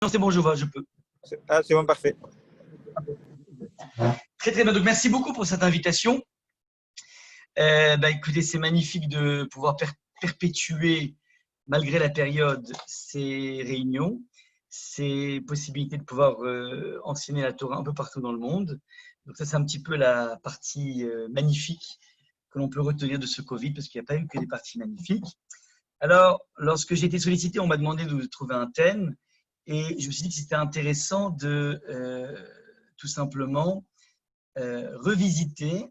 Non, c'est bon, je vois, je peux. C'est bon, parfait. Très, très bien. Donc, merci beaucoup pour cette invitation. Écoutez, c'est magnifique de pouvoir perpétuer, malgré la période, ces réunions, ces possibilités de pouvoir enseigner la Torah un peu partout dans le monde. Donc, ça, c'est un petit peu la partie magnifique que l'on peut retenir de ce Covid, parce qu'il n'y a pas eu que des parties magnifiques. Alors, lorsque j'ai été sollicité, on m'a demandé de trouver un thème. Et je me suis dit que c'était intéressant de tout simplement revisiter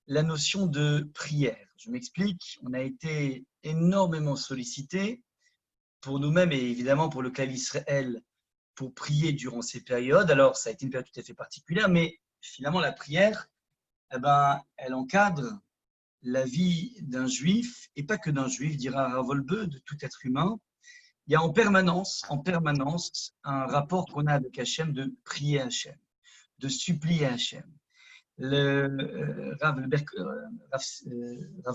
la notion de prière. Je m'explique, on a été énormément sollicité pour nous-mêmes et évidemment pour le clan Israël pour prier durant ces périodes. Alors, ça a été une période tout à fait particulière, mais finalement, la prière, elle encadre la vie d'un juif, et pas que d'un juif, dira Rav Wolbe, de tout être humain. Il y a en permanence un rapport qu'on a avec Hachem de prier Hachem, de supplier Hachem. Le Rav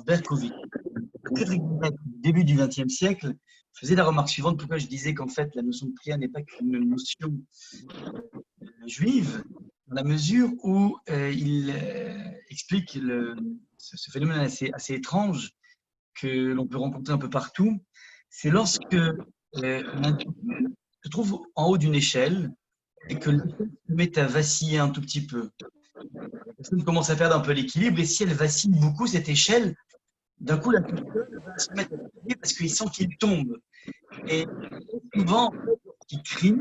Berkovitch, très très grand maître du début du XXe siècle, faisait la remarque suivante, pourquoi je disais qu'en fait la notion de prière n'est pas qu'une notion juive, dans la mesure où il explique ce phénomène assez étrange que l'on peut rencontrer un peu partout, c'est lorsque l'individu se trouve en haut d'une échelle et que l'échelle se met à vaciller un tout petit peu. La personne commence à perdre un peu l'équilibre et si elle vacille beaucoup, cette échelle, d'un coup, la personne va se mettre à crier parce qu'il sent qu'il tombe. Et souvent, lorsqu'il crie,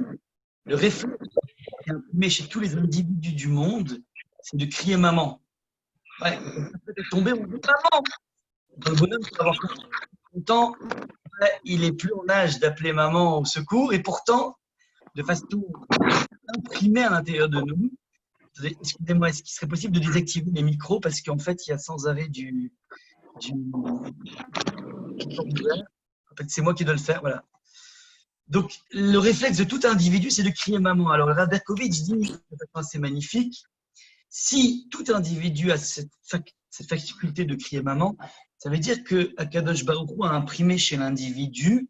le réflexe qui est imprimé chez tous les individus du monde, c'est de crier maman. Ouais, peut-être tomber, on dit maman. Le bonhomme peut avoir content, il est plus en âge d'appeler maman au secours et pourtant, de façon imprimée à l'intérieur de nous, excusez-moi, est-ce qu'il serait possible de désactiver les micros parce qu'en fait, il y a sans arrêt du en fait, c'est moi qui dois le faire, voilà. Donc, le réflexe de tout individu, c'est de crier maman. Alors, Rav Berkovitch dit, de façon assez magnifique, si tout individu a cette faculté de crier maman, ça veut dire que Akadosh Baruch Hu a imprimé chez l'individu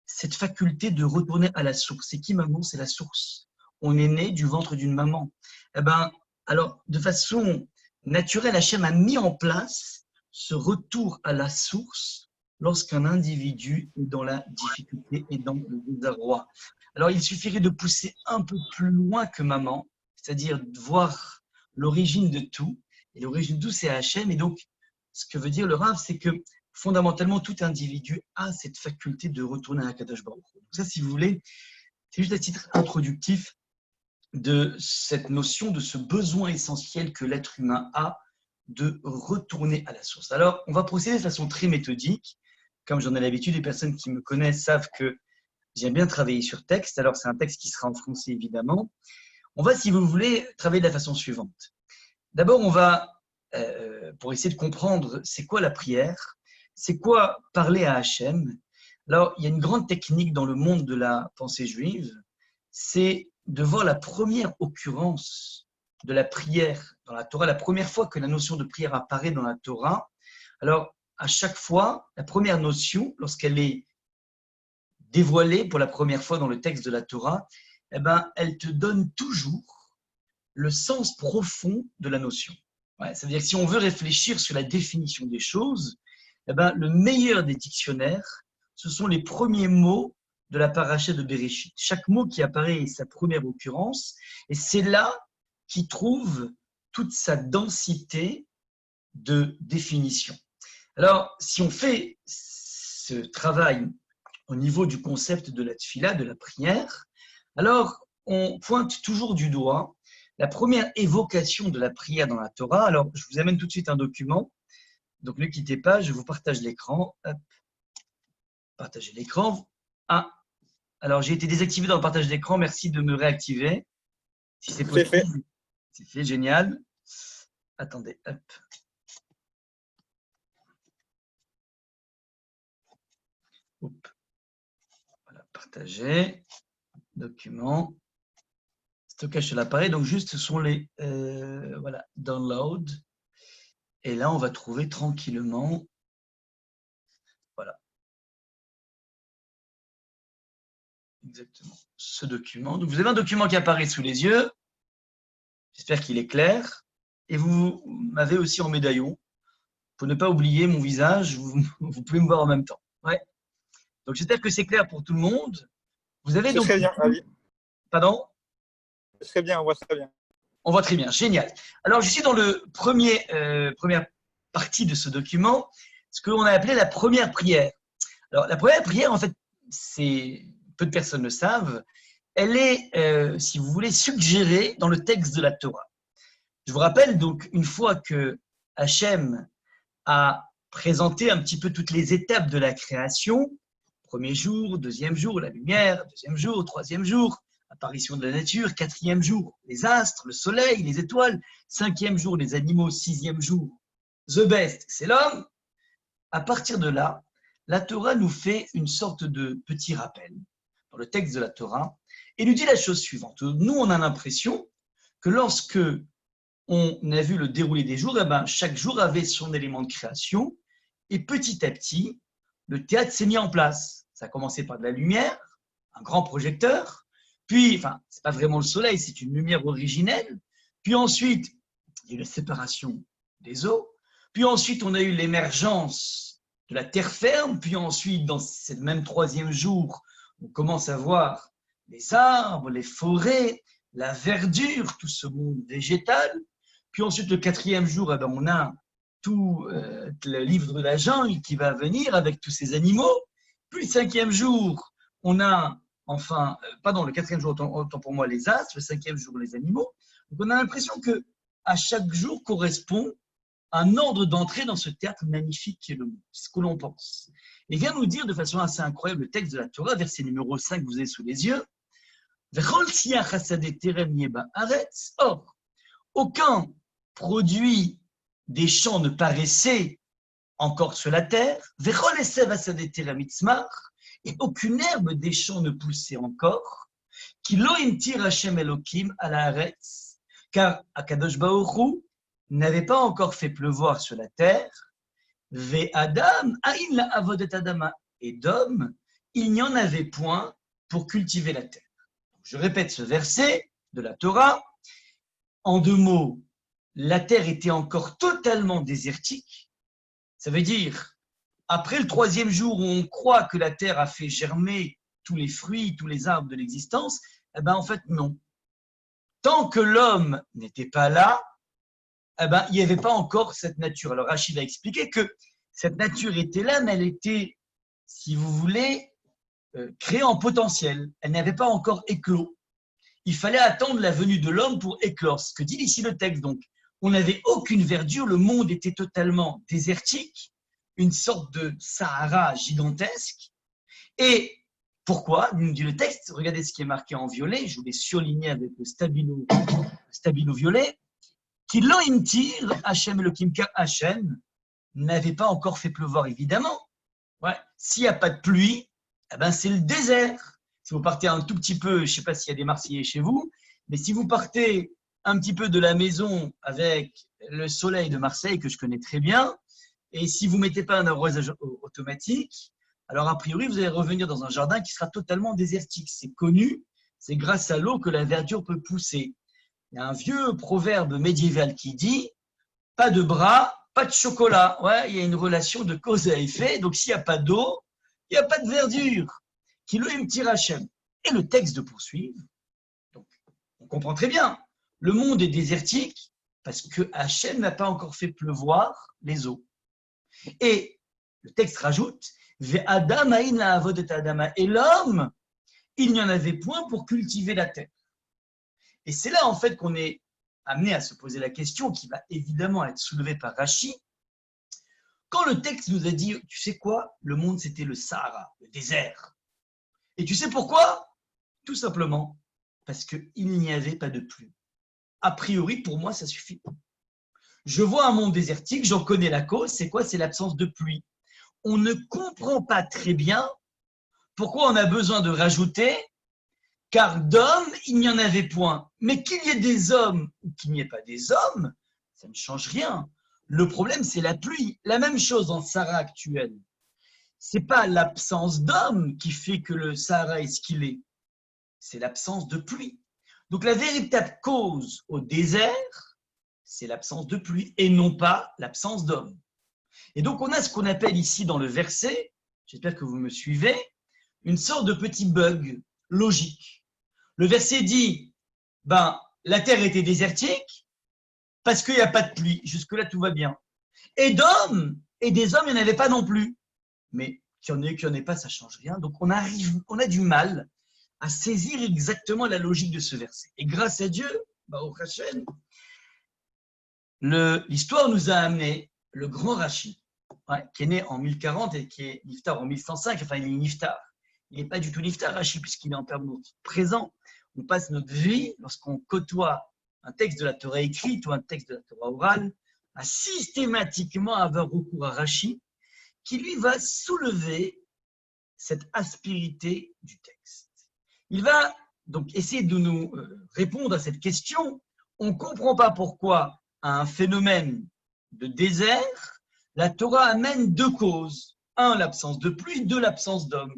cette faculté de retourner à la source. C'est qui maman? C'est la source. On est né du ventre d'une maman. Eh ben, alors, de façon naturelle, Hachem a mis en place ce retour à la source lorsqu'un individu est dans la difficulté et dans le désarroi. Alors, il suffirait de pousser un peu plus loin que maman, c'est-à-dire de voir l'origine de tout. Et l'origine de tout, c'est Hachem. Et donc, ce que veut dire le Rav, c'est que fondamentalement, tout individu a cette faculté de retourner à Akadosh Baruch Hu. Ça, si vous voulez, c'est juste à titre introductif de cette notion, de ce besoin essentiel que l'être humain a de retourner à la source. Alors, on va procéder de façon très méthodique. Comme j'en ai l'habitude, les personnes qui me connaissent savent que j'aime bien travailler sur texte. Alors, c'est un texte qui sera en français, évidemment. On va, si vous voulez, travailler de la façon suivante. D'abord, on va, pour essayer de comprendre c'est quoi la prière, c'est quoi parler à Hachem. Alors, il y a une grande technique dans le monde de la pensée juive, c'est de voir la première occurrence de la prière dans la Torah, la première fois que la notion de prière apparaît dans la Torah. Alors, à chaque fois, la première notion, lorsqu'elle est dévoilée pour la première fois dans le texte de la Torah, eh ben, elle te donne toujours le sens profond de la notion. Ouais, ça veut dire que si on veut réfléchir sur la définition des choses, eh ben, le meilleur des dictionnaires, ce sont les premiers mots de la paracha de Bereshit. Chaque mot qui apparaît est sa première occurrence, et c'est là qu'il trouve toute sa densité de définition. Alors, si on fait ce travail au niveau du concept de la tfila, de la prière, alors on pointe toujours du doigt la première évocation de la prière dans la Torah. Alors, je vous amène tout de suite un document. Donc, ne quittez pas, je vous partage l'écran. Hop. Partagez l'écran. Ah, alors j'ai été désactivé dans le partage d'écran. Merci de me réactiver. Si c'est possible. C'est fait. C'est fait, génial. Attendez, hop. Hop. Voilà, partager. Document. Stockage sur l'appareil. Donc, juste, ce sont les voilà, download. Et là, on va trouver tranquillement. Voilà. exactement ce document. Donc, vous avez un document qui apparaît sous les yeux. J'espère qu'il est clair. Et vous m'avez aussi en médaillon. Pour ne pas oublier mon visage, vous pouvez me voir en même temps. Ouais. Donc, j'espère que c'est clair pour tout le monde. Vous avez C'est donc… très bien, Ali. Pardon? Très bien, on voit très bien. On voit très bien, génial. Alors, je suis dans le première partie de ce document, ce que l'on a appelé la première prière. Alors, la première prière, en fait, peu de personnes le savent, elle est, si vous voulez, suggérée dans le texte de la Torah. Je vous rappelle donc, une fois que Hachem a présenté un petit peu toutes les étapes de la création, premier jour, deuxième jour, la lumière, deuxième jour, troisième jour, apparition de la nature, quatrième jour, les astres, le soleil, les étoiles, cinquième jour, les animaux, sixième jour, the best, c'est l'homme. À partir de là, la Torah nous fait une sorte de petit rappel dans le texte de la Torah et nous dit la chose suivante. Nous, on a l'impression que lorsque on a vu le déroulé des jours, eh ben, chaque jour avait son élément de création et petit à petit, le théâtre s'est mis en place. Ça a commencé par de la lumière, un grand projecteur, puis, enfin, c'est pas vraiment le soleil, c'est une lumière originelle, puis ensuite, il y a eu la séparation des eaux, puis ensuite, on a eu l'émergence de la terre ferme, puis ensuite, dans ce même troisième jour, on commence à voir les arbres, les forêts, la verdure, tout ce monde végétal, puis ensuite, le quatrième jour, eh ben, on a tout le livre de la jungle qui va venir avec tous ces animaux. Puis le cinquième jour, on a, le quatrième jour, autant pour moi, les astres, le cinquième jour, les animaux. Donc on a l'impression que à chaque jour correspond un ordre d'entrée dans ce théâtre magnifique qui est le monde. C'est ce que l'on pense. Et vient nous dire de façon assez incroyable le texte de la Torah, verset numéro 5 que vous avez sous les yeux. Or, aucun produit des champs ne paraissait encore sur la terre, et aucune herbe des champs ne poussait encore, car Akadosh Baruch Hu n'avait pas encore fait pleuvoir sur la terre, et d'homme, il n'y en avait point pour cultiver la terre. Je répète ce verset de la Torah, en deux mots, la terre était encore totalement désertique. Ça veut dire, après le troisième jour où on croit que la terre a fait germer tous les fruits, tous les arbres de l'existence, eh ben en fait non. Tant que l'homme n'était pas là, eh ben, il n'y avait pas encore cette nature. Alors Rachid a expliqué que cette nature était là, mais elle était, si vous voulez, créée en potentiel. Elle n'avait pas encore éclos. Il fallait attendre la venue de l'homme pour éclore. Ce que dit ici le texte, donc. On n'avait aucune verdure, le monde était totalement désertique, une sorte de Sahara gigantesque. Et pourquoi, nous dit le texte, regardez ce qui est marqué en violet, je vous l'ai surligné avec le stabilo violet, qui l'oimtir, Hachem Elohim, car Hachem n'avait pas encore fait pleuvoir, évidemment. Ouais. S'il n'y a pas de pluie, eh ben c'est le désert. Si vous partez un tout petit peu, je ne sais pas s'il y a des Marseillais chez vous, mais si vous partez un petit peu de la maison avec le soleil de Marseille, que je connais très bien, et si vous ne mettez pas un arrosage automatique, alors a priori, vous allez revenir dans un jardin qui sera totalement désertique. C'est connu, c'est grâce à l'eau que la verdure peut pousser. Il y a un vieux proverbe médiéval qui dit « pas de bras, pas de chocolat ». Ouais, il y a une relation de cause à effet, donc s'il n'y a pas d'eau, il n'y a pas de verdure. Kiloïm tirachem. Et le texte de poursuivre, donc on comprend très bien. Le monde est désertique parce que Hachem n'a pas encore fait pleuvoir les eaux. Et le texte rajoute et l'homme, il n'y en avait point pour cultiver la terre. Et c'est là en fait qu'on est amené à se poser la question qui va évidemment être soulevée par Rashi. Quand le texte nous a dit, tu sais quoi, le monde c'était le Sahara, le désert. Et tu sais pourquoi? Tout simplement parce qu'il n'y avait pas de pluie. A priori, pour moi, ça suffit. Je vois un monde désertique, j'en connais la cause, c'est quoi? C'est l'absence de pluie. On ne comprend pas très bien pourquoi on a besoin de rajouter, car d'hommes, il n'y en avait point. Mais qu'il y ait des hommes ou qu'il n'y ait pas des hommes, ça ne change rien. Le problème, c'est la pluie. La même chose dans le Sahara actuel. Ce n'est pas l'absence d'hommes qui fait que le Sahara est ce qu'il est. c'est l'absence de pluie. Donc la véritable cause au désert, c'est l'absence de pluie et non pas l'absence d'homme. Et donc on a ce qu'on appelle ici dans le verset, j'espère que vous me suivez, une sorte de petit bug logique. Le verset dit, la terre était désertique parce qu'il n'y a pas de pluie. Jusque-là, tout va bien. Et d'hommes, et des hommes, il n'y en avait pas non plus. Mais qu'il y en ait, qu'il n'y en ait pas, ça ne change rien. Donc on a du mal à saisir exactement la logique de ce verset. Et grâce à Dieu, au Hachem, l'histoire nous a amené le grand Rashi, qui est né en 1040 et qui est niftar en 1105. Enfin, il est niftar. Il n'est pas du tout niftar, Rashi, puisqu'il est en permanence présent. On passe notre vie, lorsqu'on côtoie un texte de la Torah écrite ou un texte de la Torah orale, à systématiquement avoir recours à Rashi, qui lui va soulever cette aspérité du texte. Il va donc essayer de nous répondre à cette question. On ne comprend pas pourquoi, à un phénomène de désert, la Torah amène deux causes. Un, l'absence de pluie, deux, l'absence d'homme.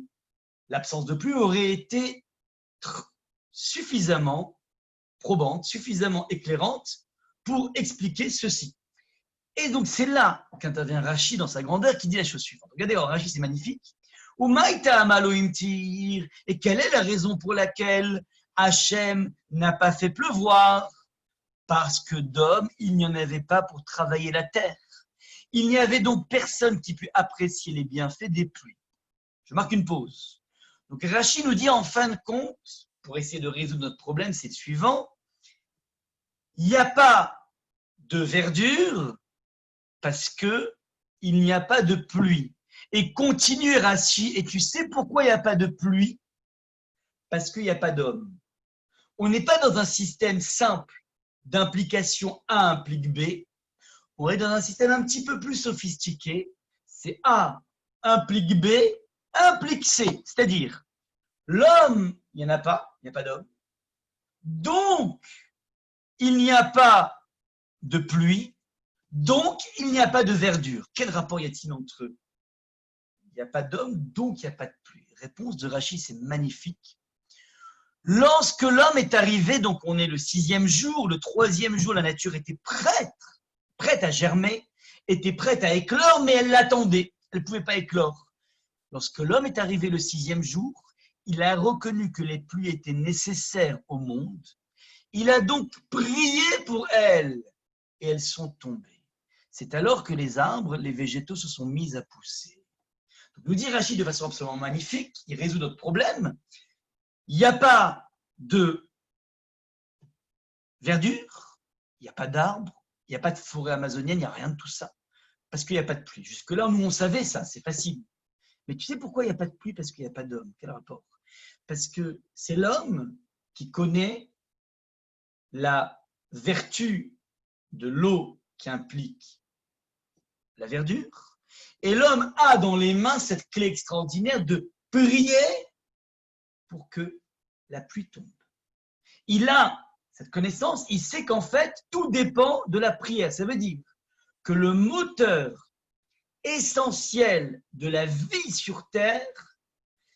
L'absence de pluie aurait été suffisamment probante, suffisamment éclairante pour expliquer ceci. Et donc c'est là qu'intervient Rashi dans sa grandeur qui dit la chose suivante. Regardez, alors Rashi c'est magnifique. Et quelle est la raison pour laquelle Hachem n'a pas fait pleuvoir? Parce que d'hommes, il n'y en avait pas pour travailler la terre. Il n'y avait donc personne qui pût apprécier les bienfaits des pluies. Je marque une pause. Donc Rashi nous dit en fin de compte, pour essayer de résoudre notre problème, c'est le suivant. Il n'y a pas de verdure parce qu'il n'y a pas de pluie. Et continue Rashi, et tu sais pourquoi il n'y a pas de pluie? Parce qu'il n'y a pas d'homme. On n'est pas dans un système simple d'implication A implique B. On est dans un système un petit peu plus sophistiqué. C'est A implique B implique C. C'est-à-dire, l'homme, il n'y en a pas, il n'y a pas d'homme. Donc, il n'y a pas de pluie. Donc, il n'y a pas de verdure. Quel rapport y a-t-il entre eux? Il n'y a pas d'homme, donc il n'y a pas de pluie. Réponse de Rashi, c'est magnifique. Lorsque l'homme est arrivé, donc on est le 6e jour, le 3e jour, la nature était prête à germer, était prête à éclore, mais elle l'attendait. Elle ne pouvait pas éclore. Lorsque l'homme est arrivé le 6e jour, il a reconnu que les pluies étaient nécessaires au monde. Il a donc prié pour elles et elles sont tombées. C'est alors que les arbres, les végétaux se sont mis à pousser. Donc, nous dit Rashi de façon absolument magnifique, il résout notre problème. Il n'y a pas de verdure, il n'y a pas d'arbres, il n'y a pas de forêt amazonienne, il n'y a rien de tout ça. Parce qu'il n'y a pas de pluie. Jusque-là, nous, on savait ça, c'est facile. Mais tu sais pourquoi il n'y a pas de pluie? Parce qu'il n'y a pas d'homme. Quel rapport? Parce que c'est l'homme qui connaît la vertu de l'eau qui implique la verdure. Et l'homme a dans les mains cette clé extraordinaire de prier pour que la pluie tombe. Il a cette connaissance, il sait qu'en fait, tout dépend de la prière. Ça veut dire que le moteur essentiel de la vie sur Terre,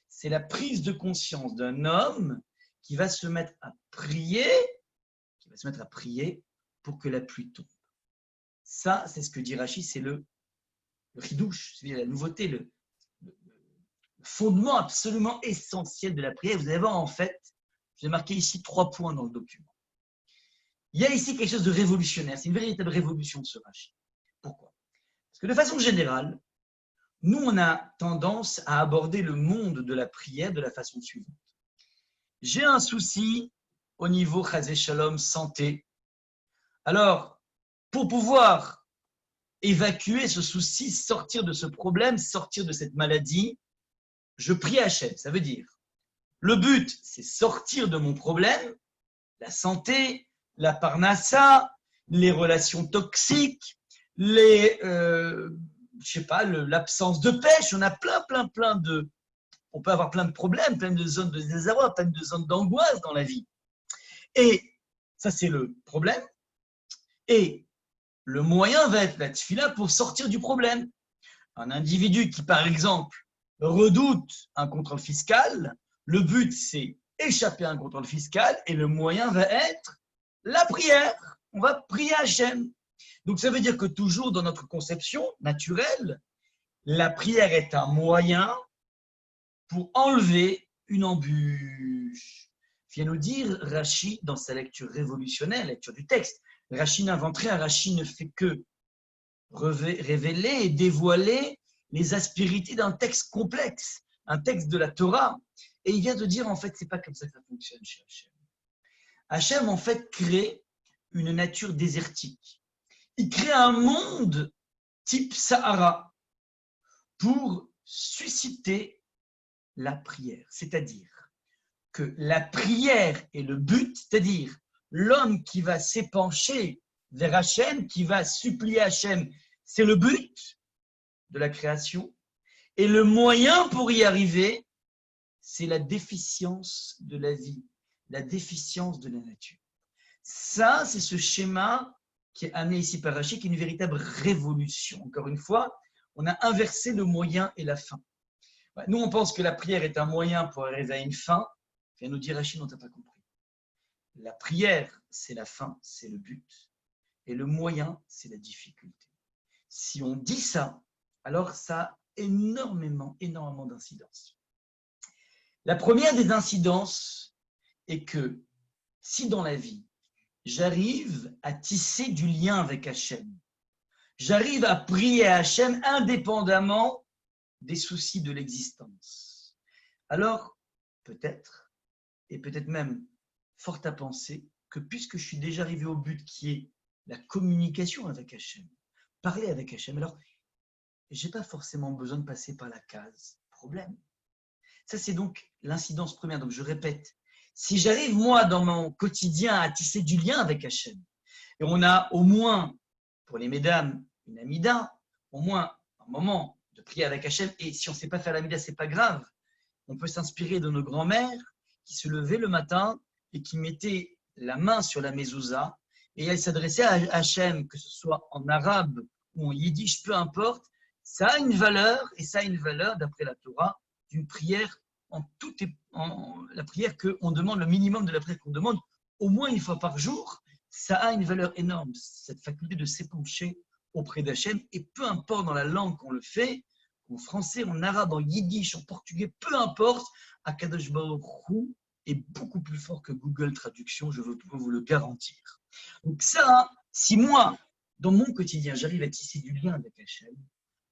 c'est la prise de conscience d'un homme qui va se mettre à prier, pour que la pluie tombe. Ça, c'est ce que dit Rashi, c'est le chidouche, c'est la nouveauté, le fondement absolument essentiel de la prière. Vous allez voir, en fait, j'ai marqué ici 3 points dans le document. Il y a ici quelque chose de révolutionnaire, c'est une véritable révolution de ce Rashi. Pourquoi? Parce que de façon générale, nous, on a tendance à aborder le monde de la prière de la façon suivante. J'ai un souci au niveau Chazé Shalom santé. Alors, pour pouvoir évacuer ce souci, sortir de ce problème, sortir de cette maladie, je prie Hachem. Ça veut dire, le but, c'est sortir de mon problème, la santé, la parnassa, les relations toxiques, l'absence de pêche. On a plein de... On peut avoir plein de problèmes, plein de zones de désarroi, plein de zones d'angoisse dans la vie. Et ça, c'est le problème. Et le moyen va être la tefila pour sortir du problème. Un individu qui, par exemple, redoute un contrôle fiscal, le but, c'est échapper à un contrôle fiscal et le moyen va être la prière. On va prier Hachem. Donc ça veut dire que toujours dans notre conception naturelle, la prière est un moyen pour enlever une embûche. Vient nous dire Rashi dans sa lecture révolutionnaire, lecture du texte. Rashi n'invente rien, Rashi ne fait que révéler et dévoiler les aspérités d'un texte complexe, un texte de la Torah. Et il vient de dire, en fait, c'est pas comme ça que ça fonctionne chez Hachem. Hachem, en fait, crée une nature désertique. Il crée un monde type Sahara pour susciter la prière. C'est-à-dire que la prière est le but, c'est-à-dire l'homme qui va s'épancher vers Hachem, qui va supplier Hachem, c'est le but de la création. Et le moyen pour y arriver, c'est la déficience de la vie, la déficience de la nature. Ça, c'est ce schéma qui est amené ici par Rashi, qui est une véritable révolution. Encore une fois, on a inversé le moyen et la fin. Nous, on pense que la prière est un moyen pour arriver à une fin. Vient nous dire Rashi, non, tu n'as pas compris. La prière, c'est la fin, c'est le but. Et le moyen, c'est la difficulté. Si on dit ça, alors ça a énormément d'incidences. La première des incidences est que si dans la vie, j'arrive à tisser du lien avec Hachem, j'arrive à prier à Hachem indépendamment des soucis de l'existence, alors peut-être, et peut-être même fort à penser, que puisque je suis déjà arrivé au but qui est la communication avec Hachem, parler avec Hachem, alors je n'ai pas forcément besoin de passer par la case problème. Ça, c'est donc l'incidence première. Donc, je répète, si j'arrive, moi, dans mon quotidien, à tisser du lien avec Hachem, et on a au moins, pour les mesdames, une amida, au moins un moment de prier avec Hachem, et si on ne sait pas faire l'amida, ce n'est pas grave. On peut s'inspirer de nos grands-mères qui se levaient le matin et qui mettaient la main sur la mezouza, et elles s'adressaient à Hachem, que ce soit en arabe ou en yiddish, peu importe. Ça a une valeur, et ça a une valeur, d'après la Torah, d'une prière la prière qu'on demande, le minimum de la prière qu'on demande, au moins une fois par jour, ça a une valeur énorme, cette faculté de s'épancher auprès d'Hachem, et peu importe dans la langue qu'on le fait, en français, en arabe, en yiddish, en portugais, peu importe, Akadosh Baruch Hu est beaucoup plus fort que Google Traduction, je peux vous le garantir. Donc ça, si moi, dans mon quotidien, j'arrive à tisser du lien avec Hachem,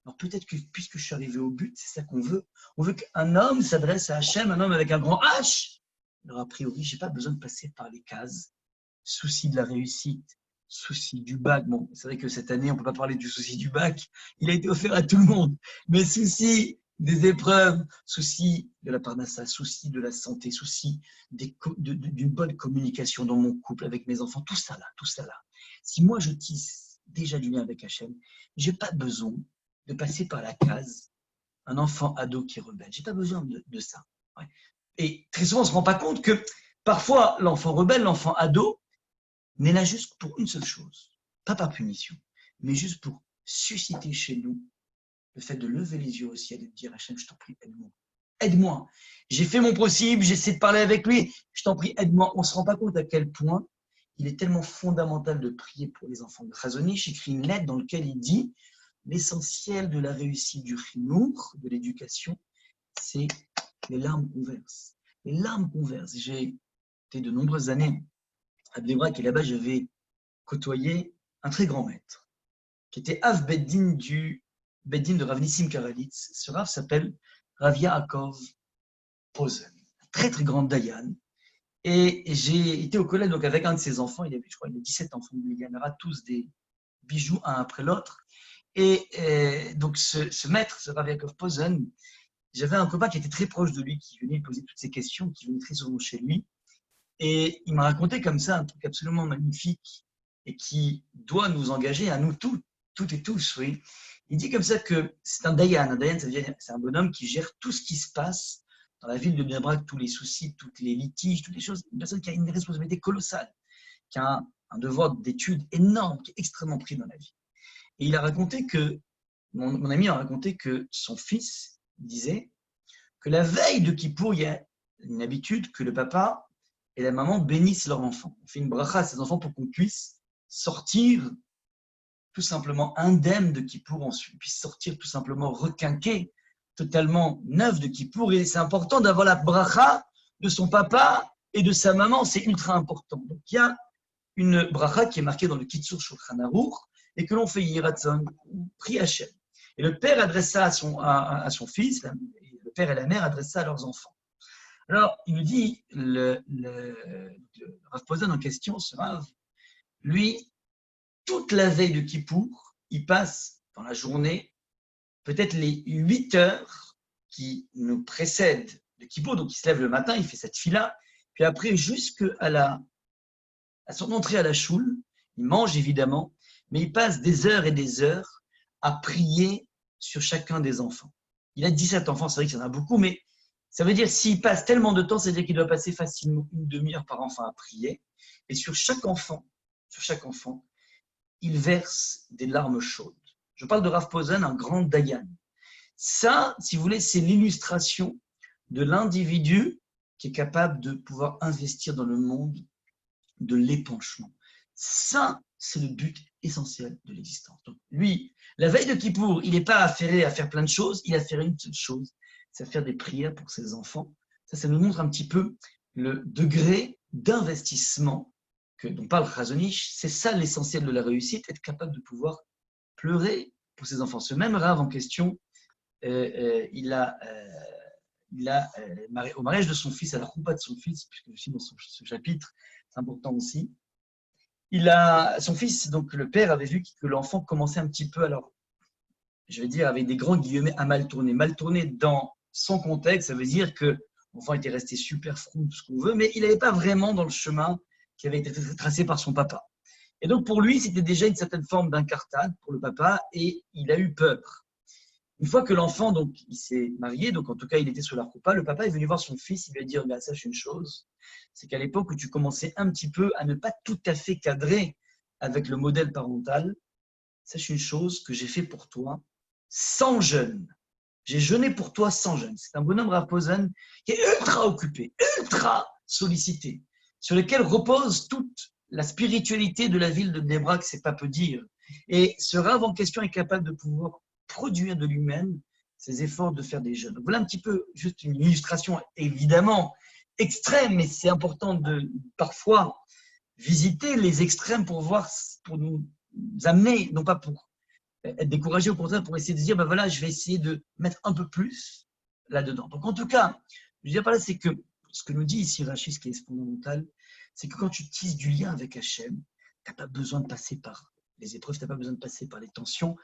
alors peut-être que puisque je suis arrivé au but, c'est ça qu'on veut. On veut qu'un homme s'adresse à Hachem, un homme avec un grand H. Alors a priori, je n'ai pas besoin de passer par les cases. Souci de la réussite, souci du bac. Bon, c'est vrai que cette année, on ne peut pas parler du souci du bac. Il a été offert à tout le monde. Mais souci des épreuves, souci de la parnassa, souci de la santé, souci d'une bonne communication dans mon couple, avec mes enfants, tout ça là. Si moi, je tisse déjà du lien avec Hachem, je n'ai pas besoin de passer par la case un enfant ado qui est rebelle. Je n'ai pas besoin de ça. Ouais. Et très souvent, on ne se rend pas compte que parfois, l'enfant rebelle, l'enfant ado, n'est là juste pour une seule chose, pas par punition, mais juste pour susciter chez nous le fait de lever les yeux au ciel et de dire Hachem, je t'en prie, aide-moi. Aide-moi. J'ai fait mon possible, j'essaie de parler avec lui, je t'en prie, aide-moi. On ne se rend pas compte à quel point il est tellement fondamental de prier pour les enfants. Le Chazon Ish écrit une lettre dans laquelle il dit l'essentiel de la réussite du chinour, de l'éducation, c'est les larmes qu'on verse. Les larmes qu'on verse. J'ai été de nombreuses années à Bnei-Brak et là-bas, j'avais côtoyé un très grand maître qui était Av Beddin du Beddin de Rav Nissim Karelitz. Ce Rav s'appelle Rav Yaakov Posen, un très très grand Dayan. Et j'ai été au collège donc avec un de ses enfants, il avait, je crois, il a 17 enfants, il y en aura tous des bijoux un après l'autre. Et donc, ce maître, ce Rav Yaakov Posen, j'avais un copain qui était très proche de lui, qui venait poser toutes ces questions, qui venait très souvent chez lui. Et il m'a raconté comme ça un truc absolument magnifique et qui doit nous engager à nous toutes et tous, oui. Il dit comme ça que c'est un dayan. Un dayan, c'est un bonhomme qui gère tout ce qui se passe dans la ville de Bnei-Brak, tous les soucis, toutes les litiges, toutes les choses. Une personne qui a une responsabilité colossale, qui a un devoir d'étude énorme, qui est extrêmement pris dans la vie. Et il a raconté que, mon ami a raconté que son fils disait que la veille de Kippour, il y a une habitude que le papa et la maman bénissent leur enfant. On fait une bracha à ses enfants pour qu'on puisse sortir tout simplement indemne de Kippour, ensuite puisse sortir tout simplement requinqué, totalement neuf de Kippour. Et c'est important d'avoir la bracha de son papa et de sa maman, c'est ultra important. Donc il y a une bracha qui est marquée dans le Kitsur Shulchan Aruch et que l'on fait Yiratzon, prie Hachem. Et le père adresse ça à son fils, le père et la mère adressent ça à leurs enfants. Alors, il nous dit, le Rav Posen en question, ce Rav, lui, toute la veille de Kippour, il passe dans la journée peut-être les 8 heures qui nous précèdent de Kippour. Donc, il se lève le matin, il fait cette fila, puis après, jusqu'à son entrée à la choule, il mange évidemment, mais il passe des heures et des heures à prier sur chacun des enfants. Il a 17 enfants, c'est vrai qu'il y en a beaucoup, mais ça veut dire s'il passe tellement de temps, c'est-à-dire qu'il doit passer facilement une demi-heure par enfant à prier. Et sur chaque enfant, il verse des larmes chaudes. Je parle de Rav Posen, un grand Dayan. Ça, si vous voulez, c'est l'illustration de l'individu qui est capable de pouvoir investir dans le monde de l'épanchement. Ça, c'est le but essentiel de l'existence. Donc, lui, la veille de Kippour, il n'est pas affairé à faire plein de choses, il a fait une seule chose, c'est à faire des prières pour ses enfants. Ça nous montre un petit peu le degré d'investissement dont parle Chazonish. C'est ça l'essentiel de la réussite, être capable de pouvoir pleurer pour ses enfants. Ce même Rav en question, au mariage de son fils, à la choupa de son fils, puisque je suis dans ce chapitre, c'est important aussi, son fils, donc le père, avait vu que l'enfant commençait un petit peu, alors, je vais dire avec des grands guillemets, à mal tourner. Mal tourner dans son contexte, ça veut dire que l'enfant était resté super frou, tout ce qu'on veut, mais il n'allait pas vraiment dans le chemin qui avait été tracé par son papa. Et donc pour lui, c'était déjà une certaine forme d'incartade pour le papa, et il a eu peur. Une fois que l'enfant, donc, il s'est marié, donc en tout cas, il était sur la roupa, le papa est venu voir son fils, il lui a dit, regarde, sache une chose, c'est qu'à l'époque où tu commençais un petit peu à ne pas tout à fait cadrer avec le modèle parental, sache une chose que j'ai fait pour toi sans jeûne. J'ai jeûné pour toi sans jeûne. C'est un bonhomme Rav Posen qui est ultra occupé, ultra sollicité, sur lequel repose toute la spiritualité de la ville de Bnei Brak, c'est pas peu dire. Et ce Rav en question est capable de pouvoir produire de lui-même ses efforts de faire des jeûnes. Donc voilà un petit peu juste une illustration évidemment extrême, mais c'est important de parfois visiter les extrêmes pour nous amener, non pas pour être découragé, au contraire pour essayer de dire, ben voilà, je vais essayer de mettre un peu plus là-dedans. Donc en tout cas, je veux dire par là, c'est que ce que nous dit ici Rachid, ce qui est fondamental, c'est que quand tu tisses du lien avec Hachem, tu n'as pas besoin de passer par les épreuves, tu n'as pas besoin de passer par les tensions,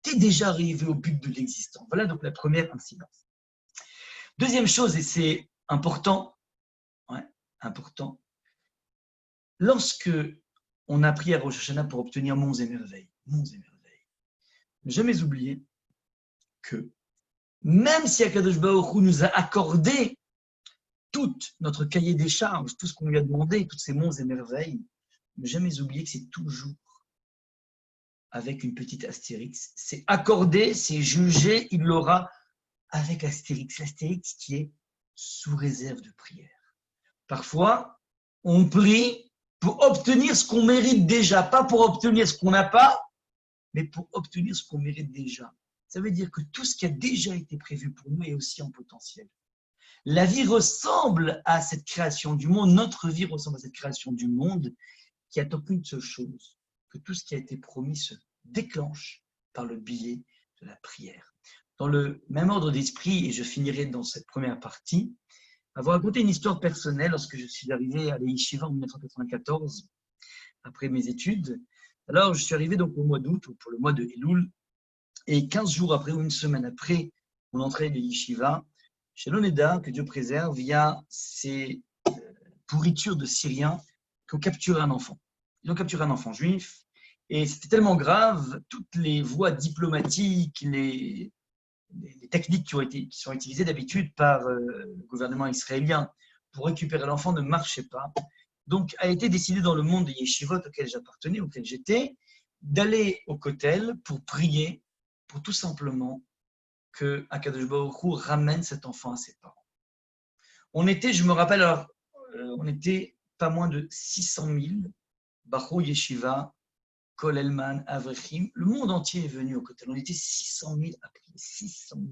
tu es déjà arrivé au but de l'existence. Voilà donc la première incidence. Deuxième chose, et c'est important, lorsque on a prié à Rosh Hashanah pour obtenir monts et merveilles, ne jamais oublier que même si Akadosh Baruch Hu nous a accordé tout notre cahier des charges, tout ce qu'on lui a demandé, toutes ces monts et merveilles, ne jamais oublier que c'est toujours avec une petite astérix. C'est accordé, c'est jugé, il l'aura avec astérix. L'astérix qui est sous réserve de prière. Parfois, on prie pour obtenir ce qu'on mérite déjà, pas pour obtenir ce qu'on n'a pas, mais pour obtenir ce qu'on mérite déjà. Ça veut dire que tout ce qui a déjà été prévu pour nous est aussi en potentiel. La vie ressemble à cette création du monde, notre vie ressemble à cette création du monde qui attend qu'une seule chose, que tout ce qui a été promis se déclenche par le biais de la prière. Dans le même ordre d'esprit, et je finirai dans cette première partie, à vous raconter une histoire personnelle lorsque je suis arrivé à l'Yeshiva en 1994, après mes études. Alors, je suis arrivé donc au mois d'août, ou pour le mois de Elul, et 15 jours après, ou une semaine après mon entrée à l'Yeshiva, chez l'Oneda, que Dieu préserve, il y a ces pourritures de Syriens qui ont capturé un enfant. Ils ont capturé un enfant juif, et c'était tellement grave, toutes les voies diplomatiques, les techniques qui sont utilisées d'habitude par le gouvernement israélien pour récupérer l'enfant ne marchaient pas. Donc, a été décidé dans le monde des yeshivot auquel j'appartenais, auquel j'étais, d'aller au Kotel pour prier, pour tout simplement que Akadosh Baruch Hu ramène cet enfant à ses parents. On était, je me rappelle, alors, on était pas moins de 600 000, Bachou Yeshiva, Kolelman, Avrechim, le monde entier est venu au Kotel. On était 600 000 à prier, 600 000.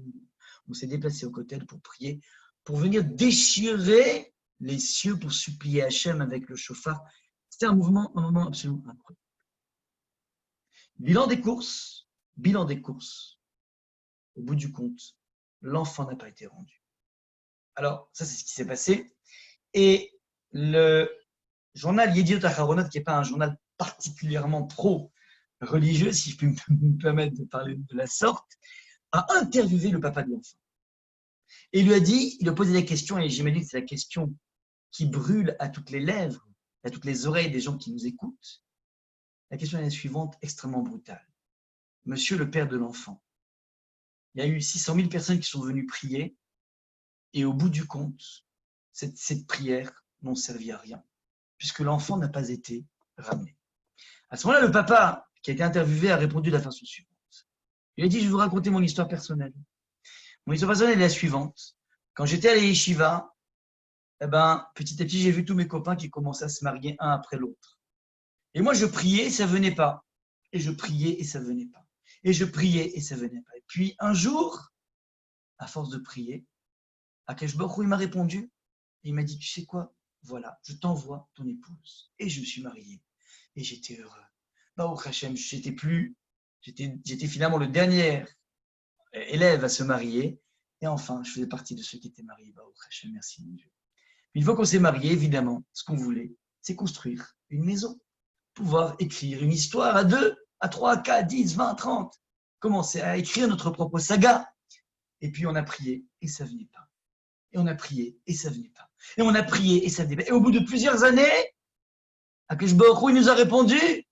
On s'est déplacé au Kotel pour prier, pour venir déchirer les cieux pour supplier Hachem avec le chauffard. C'était un moment absolument incroyable. Bilan des courses, au bout du compte, l'enfant n'a pas été rendu. Alors, ça, c'est ce qui s'est passé. Et le journal Yediot Aharonot, qui n'est pas un journal particulièrement pro-religieux, si je puis me permettre de parler de la sorte, a interviewé le papa de l'enfant. Et il lui a dit, il a posé des questions, et j'imagine que c'est la question qui brûle à toutes les lèvres, à toutes les oreilles des gens qui nous écoutent. La question est la suivante, extrêmement brutale. Monsieur le père de l'enfant, il y a eu 600 000 personnes qui sont venues prier, et au bout du compte, cette prière n'ont servi à rien, puisque l'enfant n'a pas été ramené. À ce moment-là, le papa, qui a été interviewé, a répondu de la façon suivante. Il a dit, je vais vous raconter mon histoire personnelle. Mon histoire personnelle est la suivante. Quand j'étais à la yeshiva, petit à petit, j'ai vu tous mes copains qui commençaient à se marier un après l'autre. Et moi, je priais et ça ne venait pas. Et je priais et ça ne venait pas. Et je priais et ça ne venait pas. Et puis, un jour, à force de prier, Akash Baruch Hu, il m'a répondu. Et il m'a dit, tu sais quoi? Voilà, je t'envoie ton épouse. Et je me suis marié. Et j'étais heureux. Baruch Hashem, j'étais finalement le dernier élève à se marier. Et enfin, je faisais partie de ceux qui étaient mariés. Baruch Hashem, merci mon Dieu. Une fois qu'on s'est marié, évidemment, ce qu'on voulait, c'est construire une maison. Pouvoir écrire une histoire à 2, à 3, à 4, 10, 20, 30. Commencer à écrire notre propre saga. Et puis on a prié et ça ne venait pas. Et on a prié et ça ne venait pas. Et on a prié et ça ne venait pas. Et au bout de plusieurs années, Akash Baruch Hu, il nous a répondu et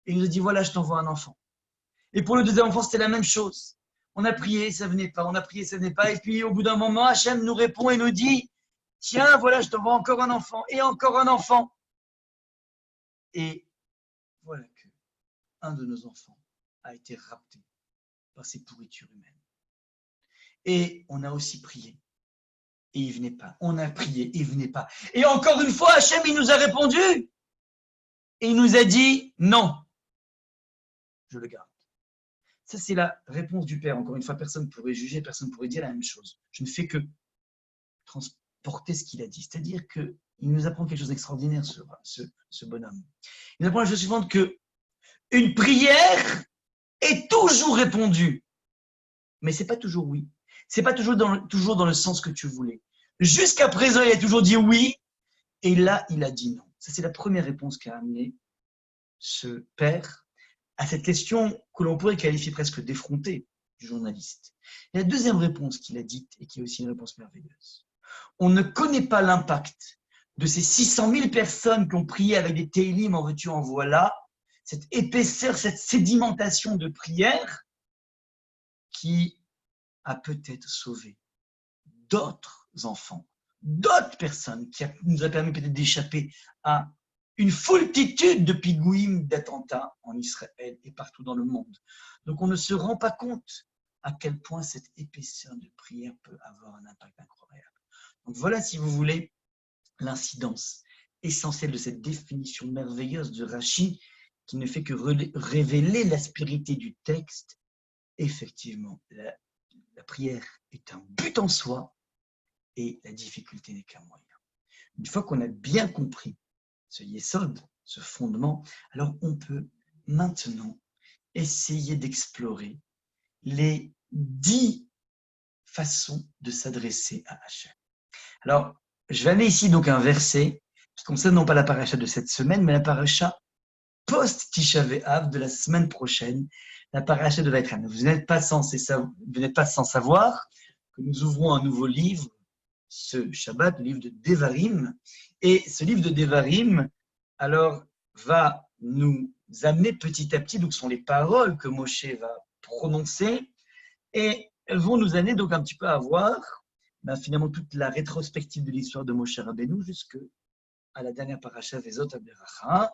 il nous a dit, voilà, je t'envoie un enfant. Et pour le deuxième enfant, c'était la même chose. On a prié et ça ne venait pas. On a prié et ça ne venait pas. Et puis au bout d'un moment, Hachem nous répond et nous dit, tiens, voilà, je t'envoie encore un enfant et encore un enfant. Et voilà que un de nos enfants a été rapté par ces pourritures humaines. Et on a aussi prié. Et il ne venait pas. On a prié et il ne venait pas. Et encore une fois, Hachem, il nous a répondu. Et il nous a dit, non, je le garde. Ça, c'est la réponse du Père. Encore une fois, personne ne pourrait juger, personne ne pourrait dire la même chose. Je ne fais que transporter ce qu'il a dit. C'est-à-dire qu'il nous apprend quelque chose d'extraordinaire, ce bonhomme. Il nous apprend la chose suivante, qu'une prière est toujours répondue. Mais ce n'est pas toujours oui. Ce n'est pas toujours dans le sens que tu voulais. Jusqu'à présent, il a toujours dit oui. Et là, il a dit non. Ça, c'est la première réponse qu'a amené ce père à cette question que l'on pourrait qualifier presque d'effrontée du journaliste. Et la deuxième réponse qu'il a dite, et qui est aussi une réponse merveilleuse. On ne connaît pas l'impact de ces 600 000 personnes qui ont prié avec des télim, en veux-tu, en voilà, cette épaisseur, cette sédimentation de prière qui a peut-être sauvé d'autres enfants, d'autres personnes, qui nous a permis peut-être d'échapper à une foultitude de pigouïms, d'attentats en Israël et partout dans le monde. Donc on ne se rend pas compte à quel point cette épaisseur de prière peut avoir un impact incroyable. Donc voilà, si vous voulez, l'incidence essentielle de cette définition merveilleuse de Rashi, qui ne fait que révéler l'aspérité du texte. Effectivement, la prière est un but en soi et la difficulté n'est qu'un moyen. Une fois qu'on a bien compris ce yesod, ce fondement, alors on peut maintenant essayer d'explorer les 10 façons de s'adresser à Hachem. Alors, je vais amener ici donc un verset qui concerne non pas la paracha de cette semaine, mais la paracha post-Tisha B'Av de la semaine prochaine, la paracha de Vaïtran. Vous n'êtes pas sans savoir que nous ouvrons un nouveau livre, ce Shabbat, le livre de Devarim. Et ce livre de Devarim, alors, va nous amener petit à petit, donc ce sont les paroles que Moshe va prononcer, et elles vont nous amener donc un petit peu à voir finalement toute la rétrospective de l'histoire de Moshe Rabbeinu jusqu'à la dernière paracha Vezot Aberacha,